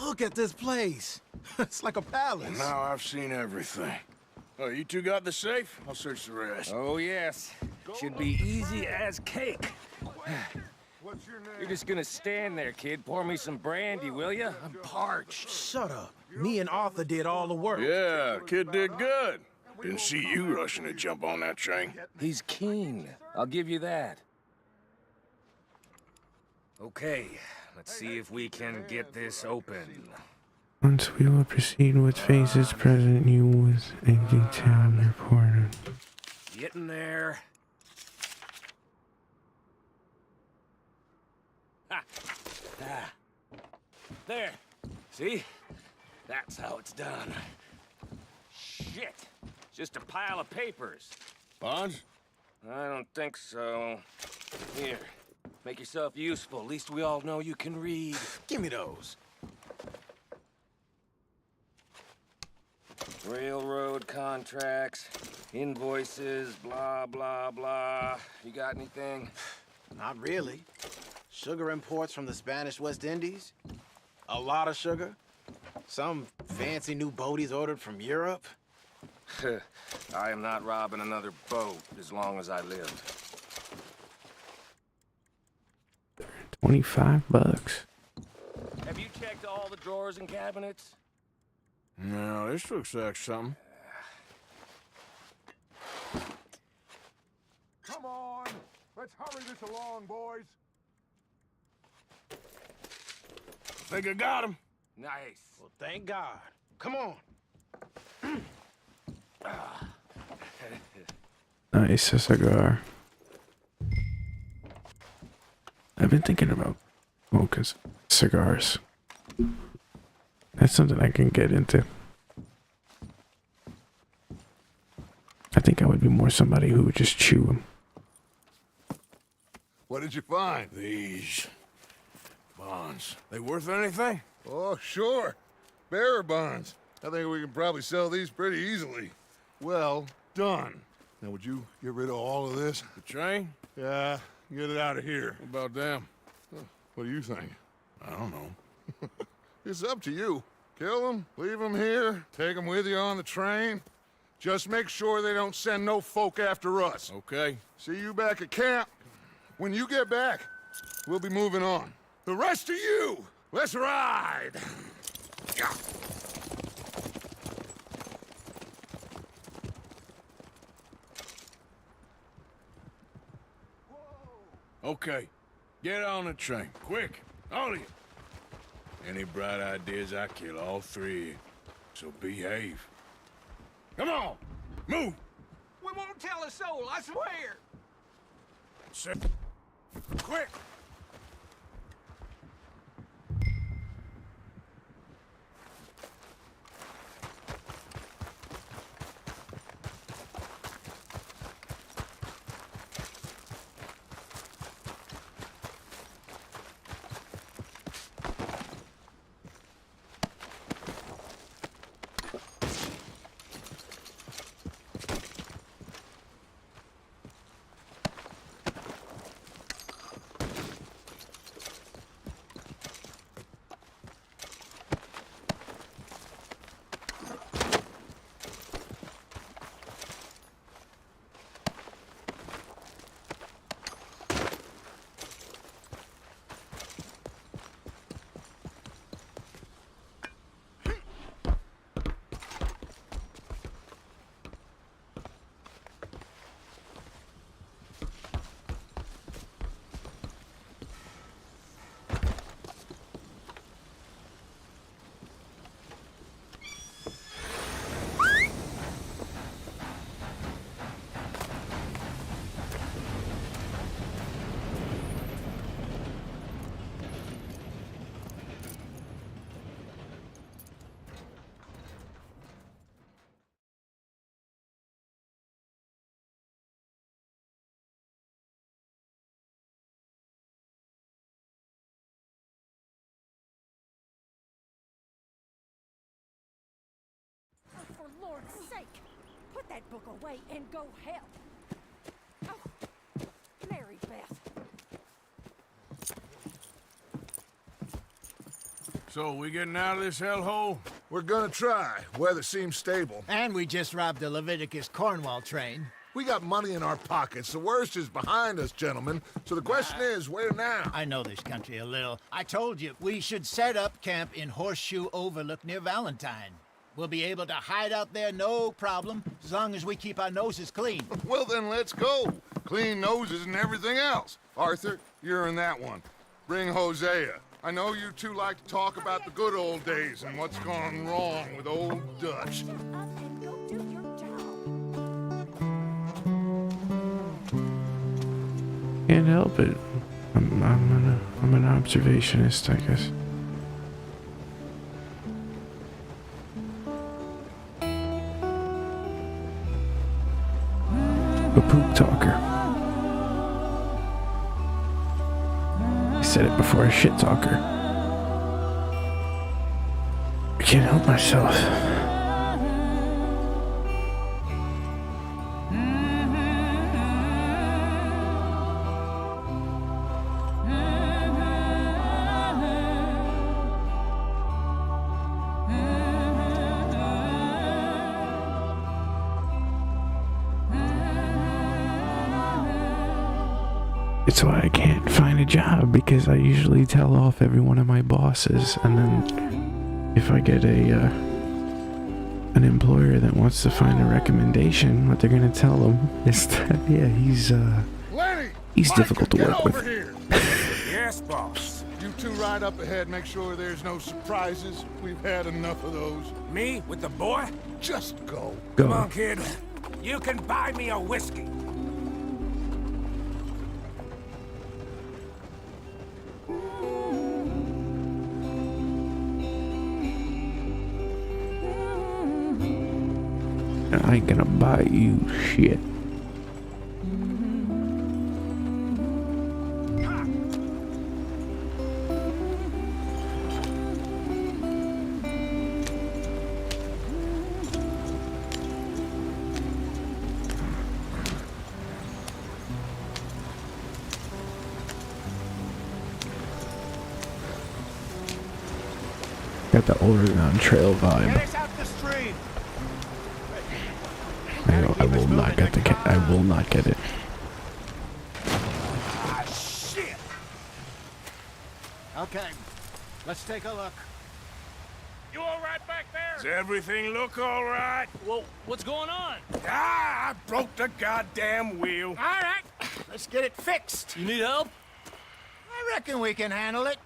Look at this place. It's like a palace. Now I've seen everything. Oh, you two got the safe? I'll search the rest. Oh, yes. Should be easy as cake. What's your name? You're just gonna stand there, kid. Pour me some brandy, will you? I'm parched. Shut up. Me and Arthur did all the work. Yeah, kid did good. Didn't see you rushing to jump on that train. He's keen. I'll give you that. Okay, let's see if we can get this open. Once we will proceed with phases present, you with a detailed report. Getting there. Ha! Ah. There. See? That's how it's done. Shit. Just a pile of papers. Bonds? I don't think so. Here. Make yourself useful. At least we all know you can read. Give me those. Railroad contracts, invoices, blah, blah, blah. You got anything? Not really. Sugar imports from the Spanish West Indies. A lot of sugar. Some fancy new boat he's ordered from Europe. I am not robbing another boat as long as I live. $25. Have you checked all the drawers and cabinets? No, this looks like something. Come on. Let's hurry this along, boys. Think I got him. Nice. Well, thank God. Come on. Nice, a cigar. I've been thinking about smoking cigars. That's something I can get into. I think I would be more somebody who would just chew them. What did you find? These bonds. They worth anything? Oh, sure. Bearer bonds. I think we can probably sell these pretty easily. Well done. Now, would you get rid of all of this? The train? Yeah, get it out of here. What about them? What do you think? I don't know. It's up to you. Kill them, leave them here, take them with you on the train. Just make sure they don't send no folk after us. Okay. See you back at camp. When you get back, we'll be moving on. The rest of you, let's ride! Yeah. Okay. Get on the train, quick, all of you. Any bright ideas, I kill all three. So behave. Come on, move. We won't tell a soul, I swear. Sit. Quick. For Lord's sake, put that book away and go help. Oh, Mary Beth. So, we getting out of this hellhole? We're gonna try. Weather seems stable. And we just robbed the Leviticus Cornwall train. We got money in our pockets. The worst is behind us, gentlemen. So the question is, where now? I know this country a little. I told you, we should set up camp in Horseshoe Overlook near Valentine. We'll be able to hide out there, no problem, as long as we keep our noses clean. Well, then let's go. Clean noses and everything else. Arthur, you're in that one. Bring Hosea. I know you two like to talk about the good old days and what's gone wrong with old Dutch. Can't help it. I'm an observationist, I guess. A poop talker. I said it before, a shit talker. I can't help myself. It's why I can't find a job, because I usually tell off every one of my bosses, and then if I get an employer that wants to find a recommendation, what they're gonna tell them is that, yeah, he's difficult to work with. Here. Yes, boss. You two ride up ahead, make sure there's no surprises. We've had enough of those. Me with the boy? Just go. Come on, kid. You can buy me a whiskey. I ain't gonna buy you shit. Got the Oregon Trail vibe. Get us out the stream. I will not get the I will not get it. Ah, shit. Okay, let's take a look. You all right back there? Does everything look all right? Well, what's going on? Ah, I broke the goddamn wheel. All right, let's get it fixed. You need help? reckon we can handle it.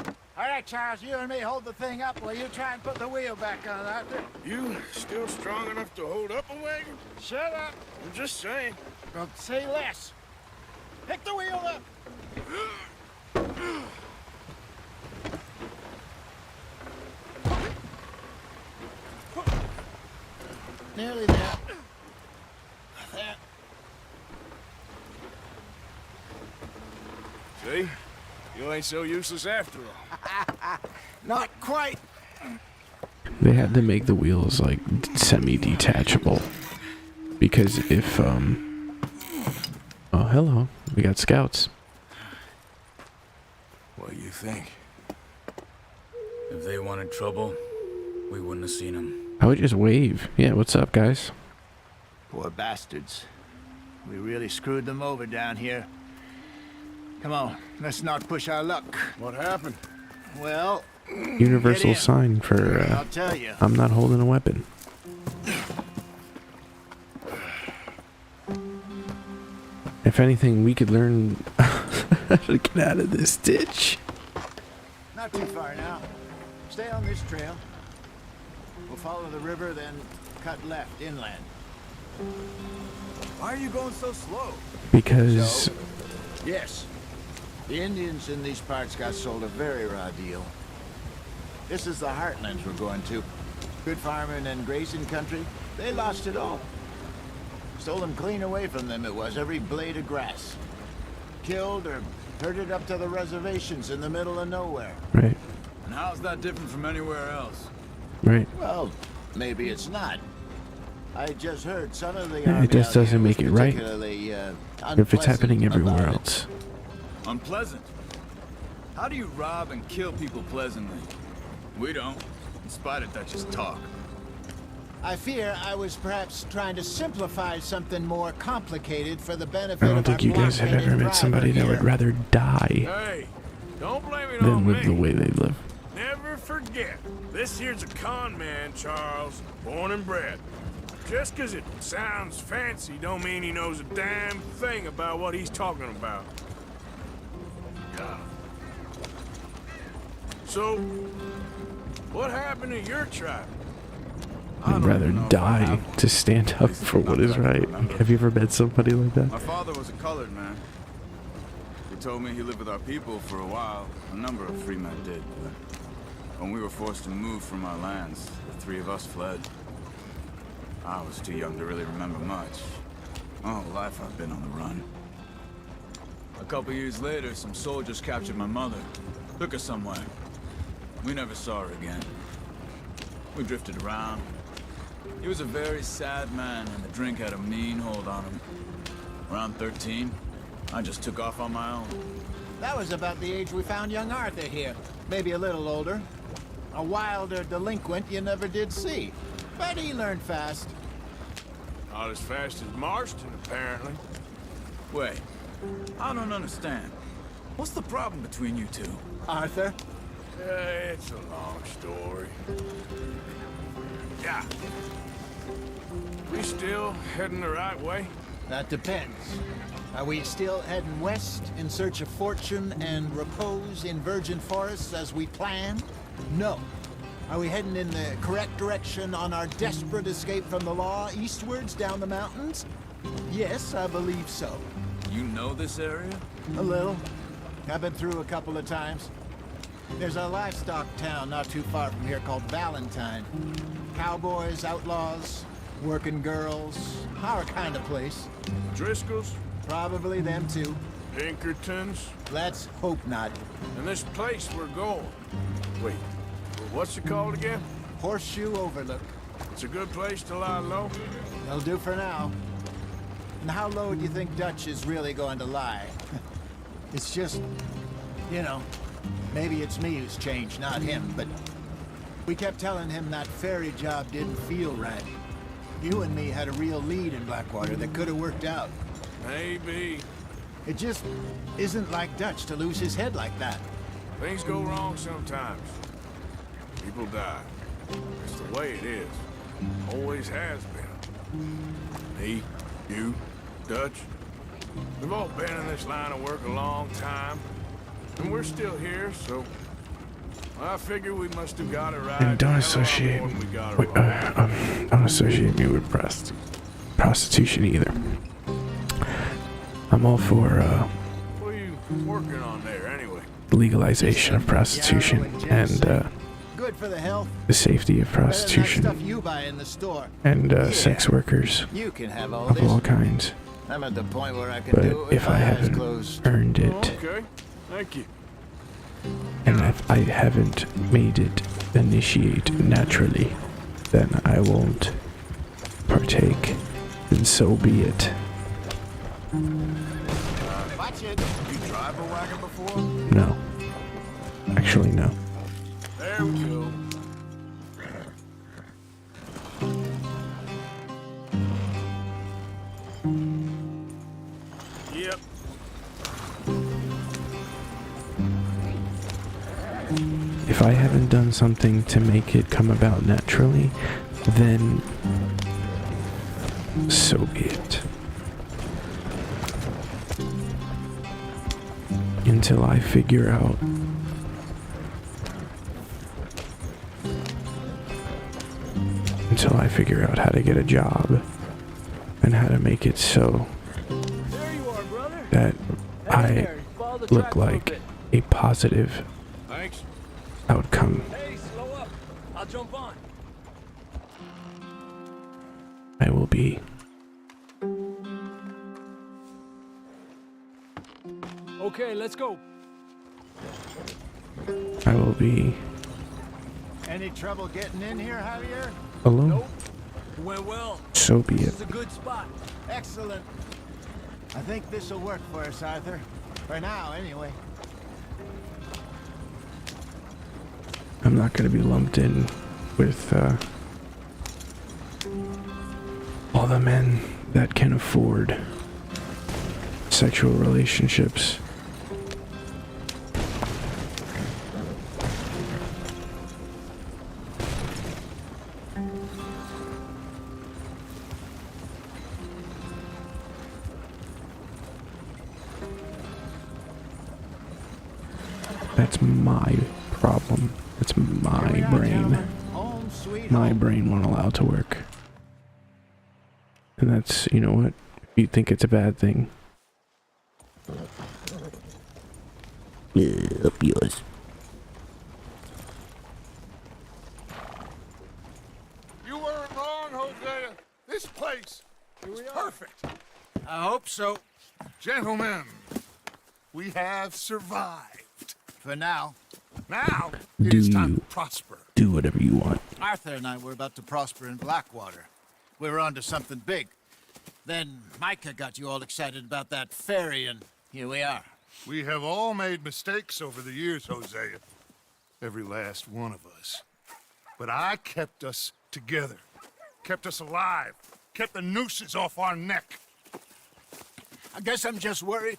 All right, Charles, you and me hold the thing up while you try and put the wheel back on, Arthur. You still strong enough to hold up a wagon? Shut up. I'm just saying. Don't say less. Pick the wheel up. Nearly there. There. See? You ain't so useless after all. Not quite. They had to make the wheels like semi-detachable because if oh, hello, we got scouts. What do you think? If they wanted trouble, we wouldn't have seen them. I would just wave. Yeah, what's up, guys? Poor bastards. We really screwed them over down here. Come on, let's not push our luck. What happened? Well, Universal sign for I'll tell you. I'm not holding a weapon. If anything, we could learn how to get out of this ditch. Not too far now. Stay on this trail. We'll follow the river, then cut left inland. Why are you going so slow? Because Yes. The Indians in these parts got sold a very raw deal. This is the heartlands we're going to. Good farming and grazing country. They lost it all. Stolen clean away from them it was, every blade of grass. Killed or herded up to the reservations in the middle of nowhere. Right. And how's that different from anywhere else? Right. Well, maybe it's not. I just heard some of the Yeah, army it just out here doesn't make was it right particularly, if it's happening unpleasant everywhere about it. else. Unpleasant? How do you rob and kill people pleasantly? We don't, in spite of Dutch's talk. I fear I was perhaps trying to simplify something more complicated for the benefit I don't of think our you guys have blockheaded ever met somebody that driver would here. rather die Hey, don't blame it than on live the me. way they live. Never forget, this here's a con man, Charles, born and bred. Just 'cause it sounds fancy don't mean he knows a damn thing about what he's talking about. God. So, what happened to your tribe? I'd rather die to stand up for what is right. Have you ever met somebody like that? My father was a colored man. He told me he lived with our people for a while. A number of free men did. But when we were forced to move from our lands, the three of us fled. I was too young to really remember much. My whole life I've been on the run. A couple years later, some soldiers captured my mother. Took her somewhere. We never saw her again. We drifted around. He was a very sad man, and the drink had a mean hold on him. Around 13, I just took off on my own. That was about the age we found young Arthur here. Maybe a little older. A wilder delinquent you never did see. But he learned fast. Not as fast as Marston, apparently. Wait, I don't understand. What's the problem between you two? Arthur? It's a long story. Yeah. We still heading the right way? That depends. Are we still heading west in search of fortune and repose in virgin forests as we planned? No. Are we heading in the correct direction on our desperate escape from the law eastwards down the mountains? Yes, I believe so. You know this area? A little. I've been through a couple of times. There's a livestock town not too far from here called Valentine. Cowboys, outlaws, working girls, our kind of place. Driscoll's? Probably them too. Pinkertons? Let's hope not. And this place we're going. Wait, what's it called again? Horseshoe Overlook. It's a good place to lie low? They'll do for now. And how low do you think Dutch is really going to lie? It's just, you know, maybe it's me who's changed, not him, but we kept telling him that ferry job didn't feel right. You and me had a real lead in Blackwater that could have worked out. Maybe. It just isn't like Dutch to lose his head like that. Things go wrong sometimes. People die. It's the way it is. Always has been. Me, you, Dutch. We've all been in this line of work a long time, and we're still here, so I figure we must have got it right. And don't associate me with prostitution either. I'm all for What are you working on there, anyway? legalization of prostitution and Good for the health. the safety of prostitution Stuff you buy in the store. and sex workers You can have all of this. all kinds. I'm at the point where I can But do it with if I my eyes haven't closed. earned it, Okay, thank you. and if I haven't made it initiate naturally, then I won't partake, and so be it. Watch it. You drive a wagon before? No. Actually, no. There we go. Yep. If I haven't done something to make it come about naturally, then so be it. Until I figure out how to get a job and how to make it so There you are, brother. that Hey I there, follow the look track for a like bit. a positive Thanks. outcome. Hey, slow up. I'll jump on. I will be. Okay, let's go. I will be Any trouble getting in here, Javier? alone. Nope. Went well. So be This it. is a good spot. Excellent. I think this will work for us, Arthur. For now, anyway. I'm not going to be lumped in with all the men that can afford sexual relationships. That's my problem. That's my brain. Home, sweet My home. brain won't allow it to work. And that's, you know what? If you think it's a bad thing. Up yours. You weren't wrong, Hosea. This place is perfect. I hope so. Gentlemen, we have survived. For now. Now, it Do is time you to prosper. do whatever you want? Arthur and I were about to prosper in Blackwater. We were onto something big. Then Micah got you all excited about that ferry, and here we are. We have all made mistakes over the years, Hosea. Every last one of us. But I kept us together. Kept us alive. Kept the nooses off our neck. I guess I'm just worried.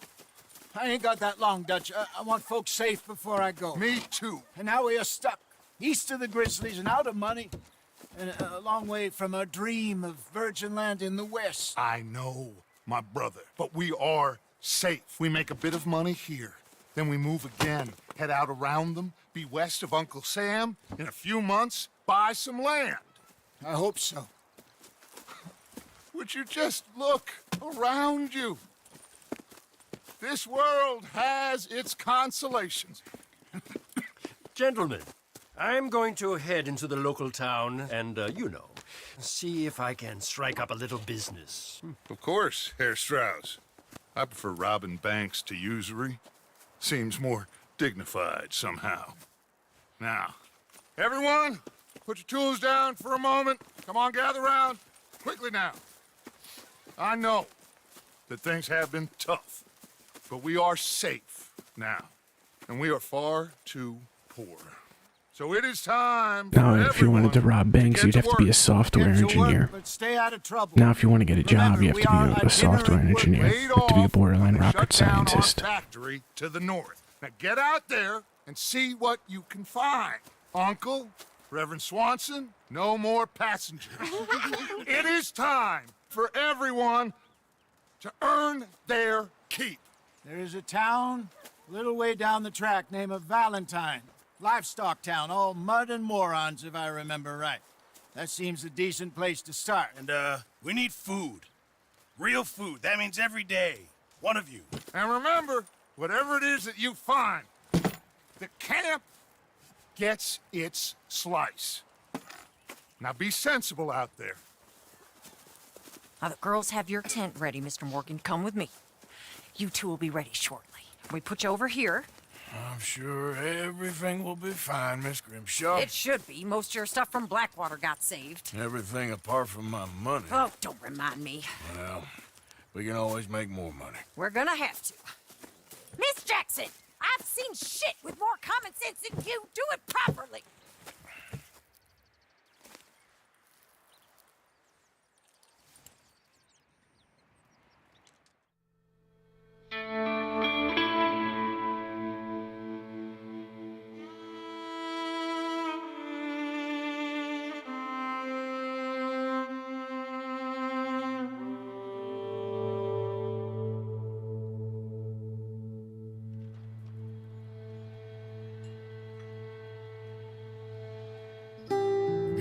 I ain't got that long, Dutch. I want folks safe before I go. Me too. And now we are stuck, east of the Grizzlies and out of money, and a long way from our dream of virgin land in the west. I know, my brother, but we are safe. We make a bit of money here, then we move again, head out around them, be west of Uncle Sam, in a few months, buy some land. I hope so. Would you just look around you? This world has its consolations. Gentlemen, I'm going to head into the local town and, see if I can strike up a little business. Of course, Herr Strauss. I prefer robbing banks to usury. Seems more dignified somehow. Now, everyone, put your tools down for a moment. Come on, gather round. Quickly now. I know that things have been tough, but we are safe now, and we are far too poor. So it is time for Now, if you wanted to rob banks, you'd have to be a software engineer. But stay out of trouble. Now, if you want to get a job, you have to be a software engineer. You have to be a borderline rocket shut down our scientist. factory to the north. Now get out there and see what you can find. Uncle, Reverend Swanson, no more passengers. It is time for everyone to earn their keep. There is a town a little way down the track named Valentine. Livestock town, all mud and morons, if I remember right. That seems a decent place to start. And, we need food. Real food. That means every day. One of you. And remember, whatever it is that you find, the camp gets its slice. Now be sensible out there. Now, the girls have your tent ready, Mr. Morgan. Come with me. You two will be ready shortly. We put you over here. I'm sure everything will be fine, Miss Grimshaw. It should be. Most of your stuff from Blackwater got saved. Everything apart from my money. Oh, don't remind me. Well, we can always make more money. We're gonna have to. Miss Jackson, I've seen shit with more common sense than you. Do it properly.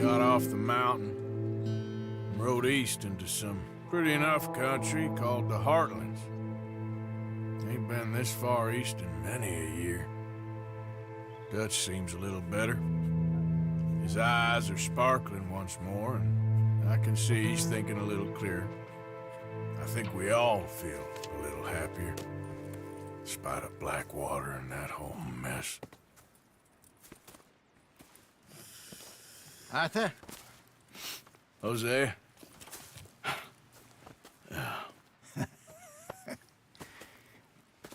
Got off the mountain, rode east into some pretty enough country called the Heartlands. Ain't been this far east in many a year. Dutch seems a little better. His eyes are sparkling once more, and I can see he's thinking a little clearer. I think we all feel a little happier, in spite of Blackwater and that whole mess. Arthur? Jose?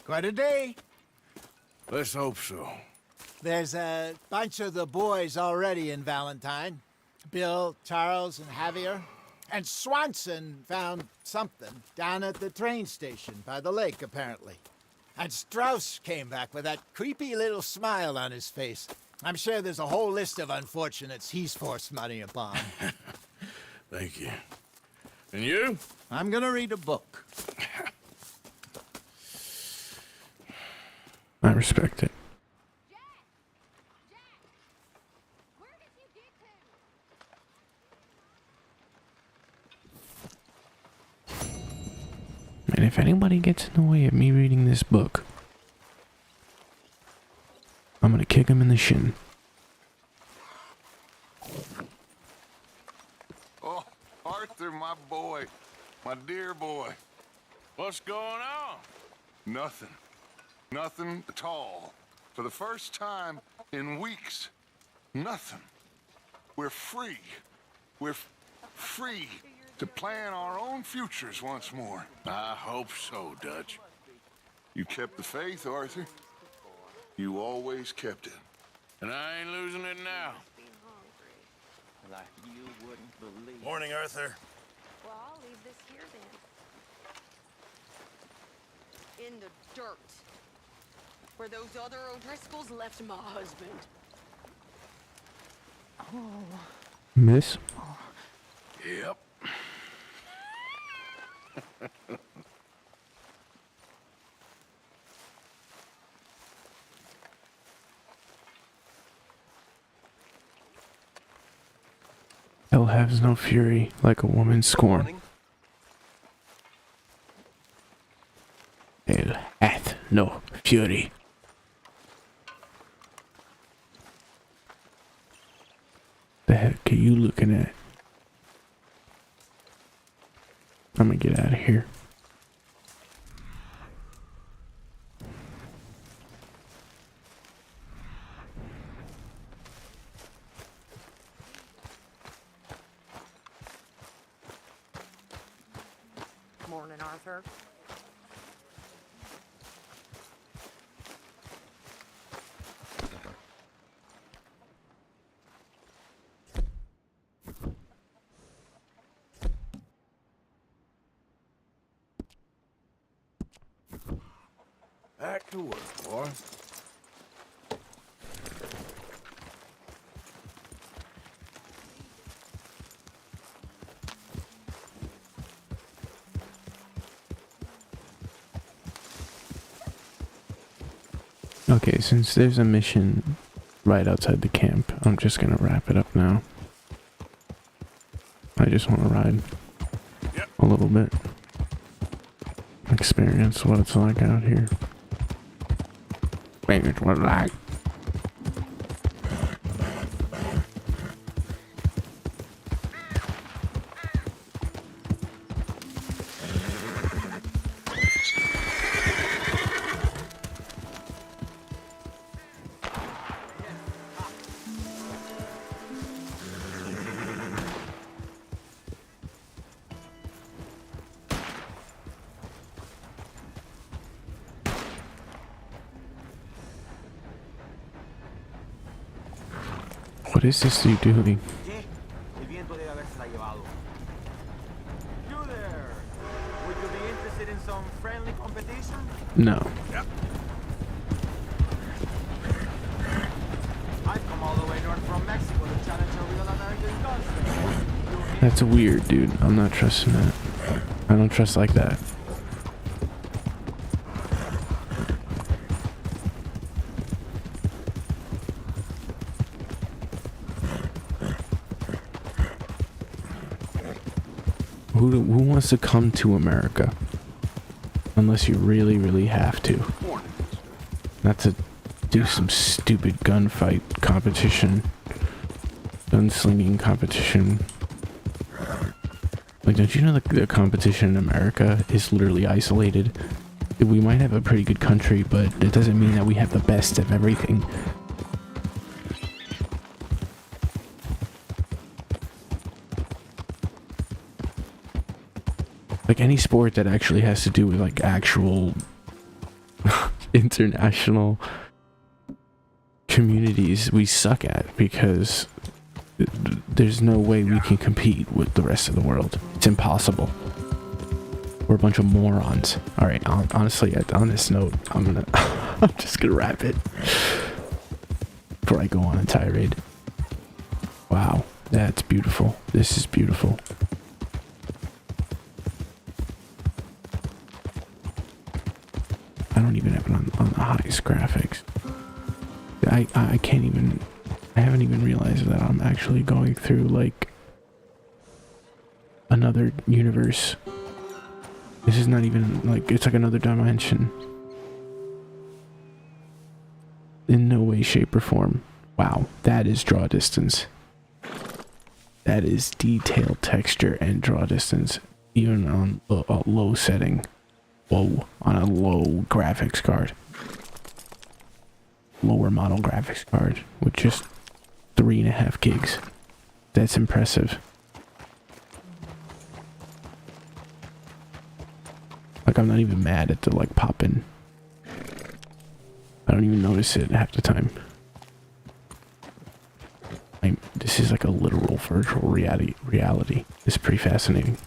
Quite a day. Let's hope so. There's a bunch of the boys already in Valentine. Bill, Charles, and Javier. And Swanson found something down at the train station by the lake, apparently. And Strauss came back with that creepy little smile on his face. I'm sure there's a whole list of unfortunates he's forced money upon. Thank you. And you? I'm gonna read a book. I respect it. And if anybody gets in the way of me reading this book, I'm gonna kick him in the shin. Oh, Arthur, my boy. My dear boy. What's going on? Nothing. Nothing at all. For the first time in weeks, nothing. We're free. We're free to plan our own futures once more. I hope so, Dutch. You kept the faith, Arthur. You always kept it. And I ain't losing it now. Like you wouldn't believe. Morning, Arthur. Well, I'll leave this here then. In the dirt. Where those other O'Driscolls left my husband. Oh. Miss? Yep. Hell has no fury like a woman's scorn. Hell hath no fury. The heck are you looking at? I'm gonna get out of here. Morning, Arthur. Back to work, boy. Okay, since there's a mission right outside the camp, I'm just gonna wrap it up now. I just want to ride a little bit. Experience what it's like out here. Experience what it's like. What is this dude doing? You there. Would you be interested in some friendly competition? No. Yep. I've come all the way north from Mexico to challenge a real American gunslinger. That's weird, dude. I'm not trusting that. I don't trust like that. Who wants to come to America? Unless you really, really have to. Not to do some stupid gunfight competition. Gunslinging competition. Like, don't you know the competition in America is literally isolated? We might have a pretty good country, but it doesn't mean that we have the best of everything. Like any sport that actually has to do with like actual international communities, we suck at because there's no way we can compete with the rest of the world. It's impossible. We're a bunch of morons. All right, honestly, on this note, I'm just gonna wrap it before I go on a tirade. Wow, that's beautiful. This is beautiful. I don't even have it on the highest graphics. I can't even, I haven't even realized that I'm actually going through like another universe. This is not even like, it's like another dimension. In no way, shape, or form. Wow, that is draw distance. That is detailed texture and draw distance, even on a low setting. Whoa, on a low graphics card. Lower model graphics card with just 3.5 gigs. That's impressive. Like, I'm not even mad at the like pop-in. I don't even notice it half the time. This is like a literal virtual reality. It's pretty fascinating.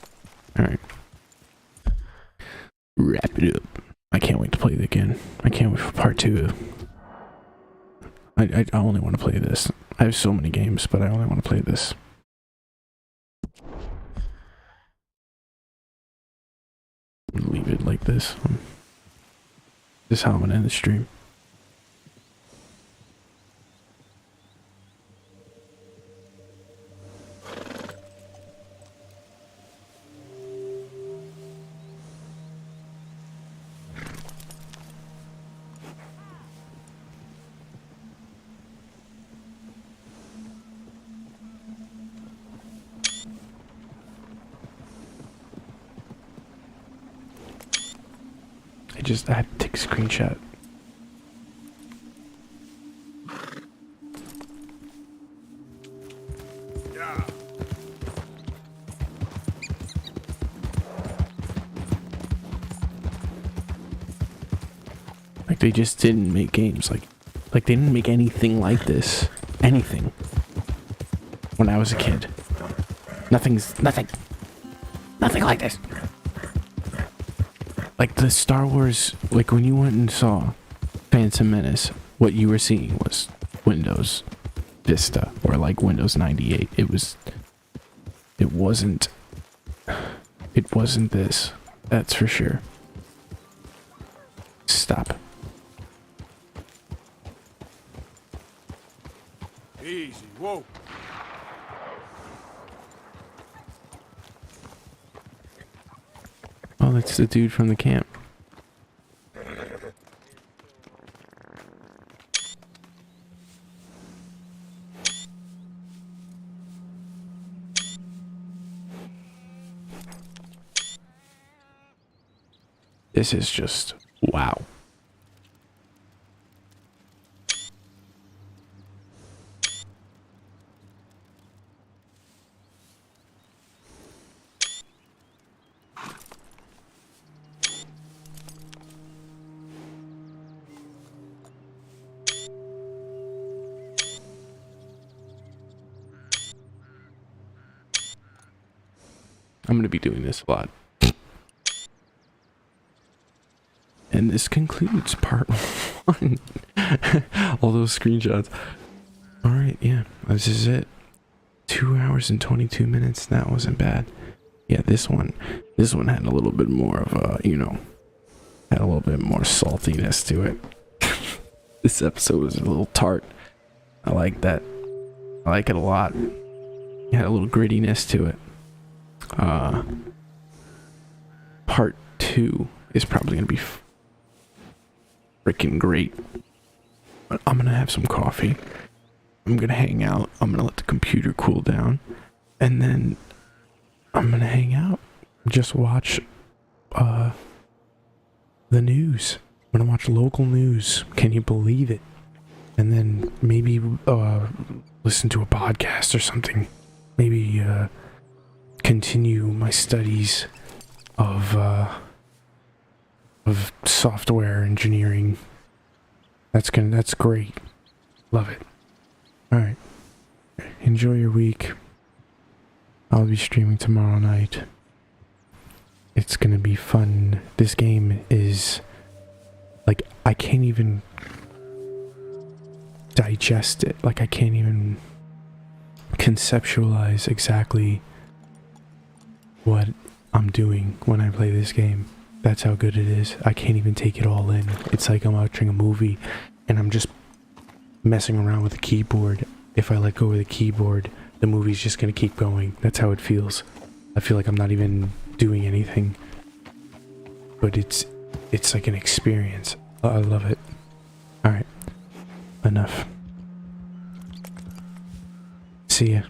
Alright. Wrap it up. I can't wait to play it again. I can't wait for part 2. I only want to play this. I have so many games, but I only want to play this. Leave it like this. This is how I'm gonna end the stream. I have to take a screenshot. Yeah. Like they just didn't make games like they didn't make anything like this. Anything. When I was a kid. Nothing like this. Like the Star Wars, like when you went and saw Phantom Menace, what you were seeing was Windows Vista or like Windows 98. It wasn't this. That's for sure. Stop. Whoa. Oh, that's the dude from the camp. This is just wow. I'm going to be doing this a lot. And this concludes part 1. All those screenshots. Alright, yeah. This is it. 2 hours and 22 minutes. That wasn't bad. Yeah, this one had a little bit more of a, had a little bit more saltiness to it. This episode was a little tart. I like that. I like it a lot. It had a little grittiness to it. Part 2 is probably gonna be freaking great. But I'm gonna have some coffee. I'm gonna hang out. I'm gonna let the computer cool down, and then I'm gonna hang out. Just watch the news. I'm gonna watch local news. Can you believe it? And then maybe listen to a podcast or something. Maybe continue my studies of software engineering. That's great. Love it. All right. Enjoy your week. I'll be streaming tomorrow night. It's gonna be fun. This game is like, I can't even digest it. Like, I can't even conceptualize exactly what I'm doing when I play this game. That's how good it is. I can't even take it all in. It's like I'm watching a movie and I'm just messing around with the keyboard. If I let go of the keyboard, the movie's just gonna keep going. That's how it feels. I feel like I'm not even doing anything. But it's like an experience. I love it. Alright. Enough. See ya.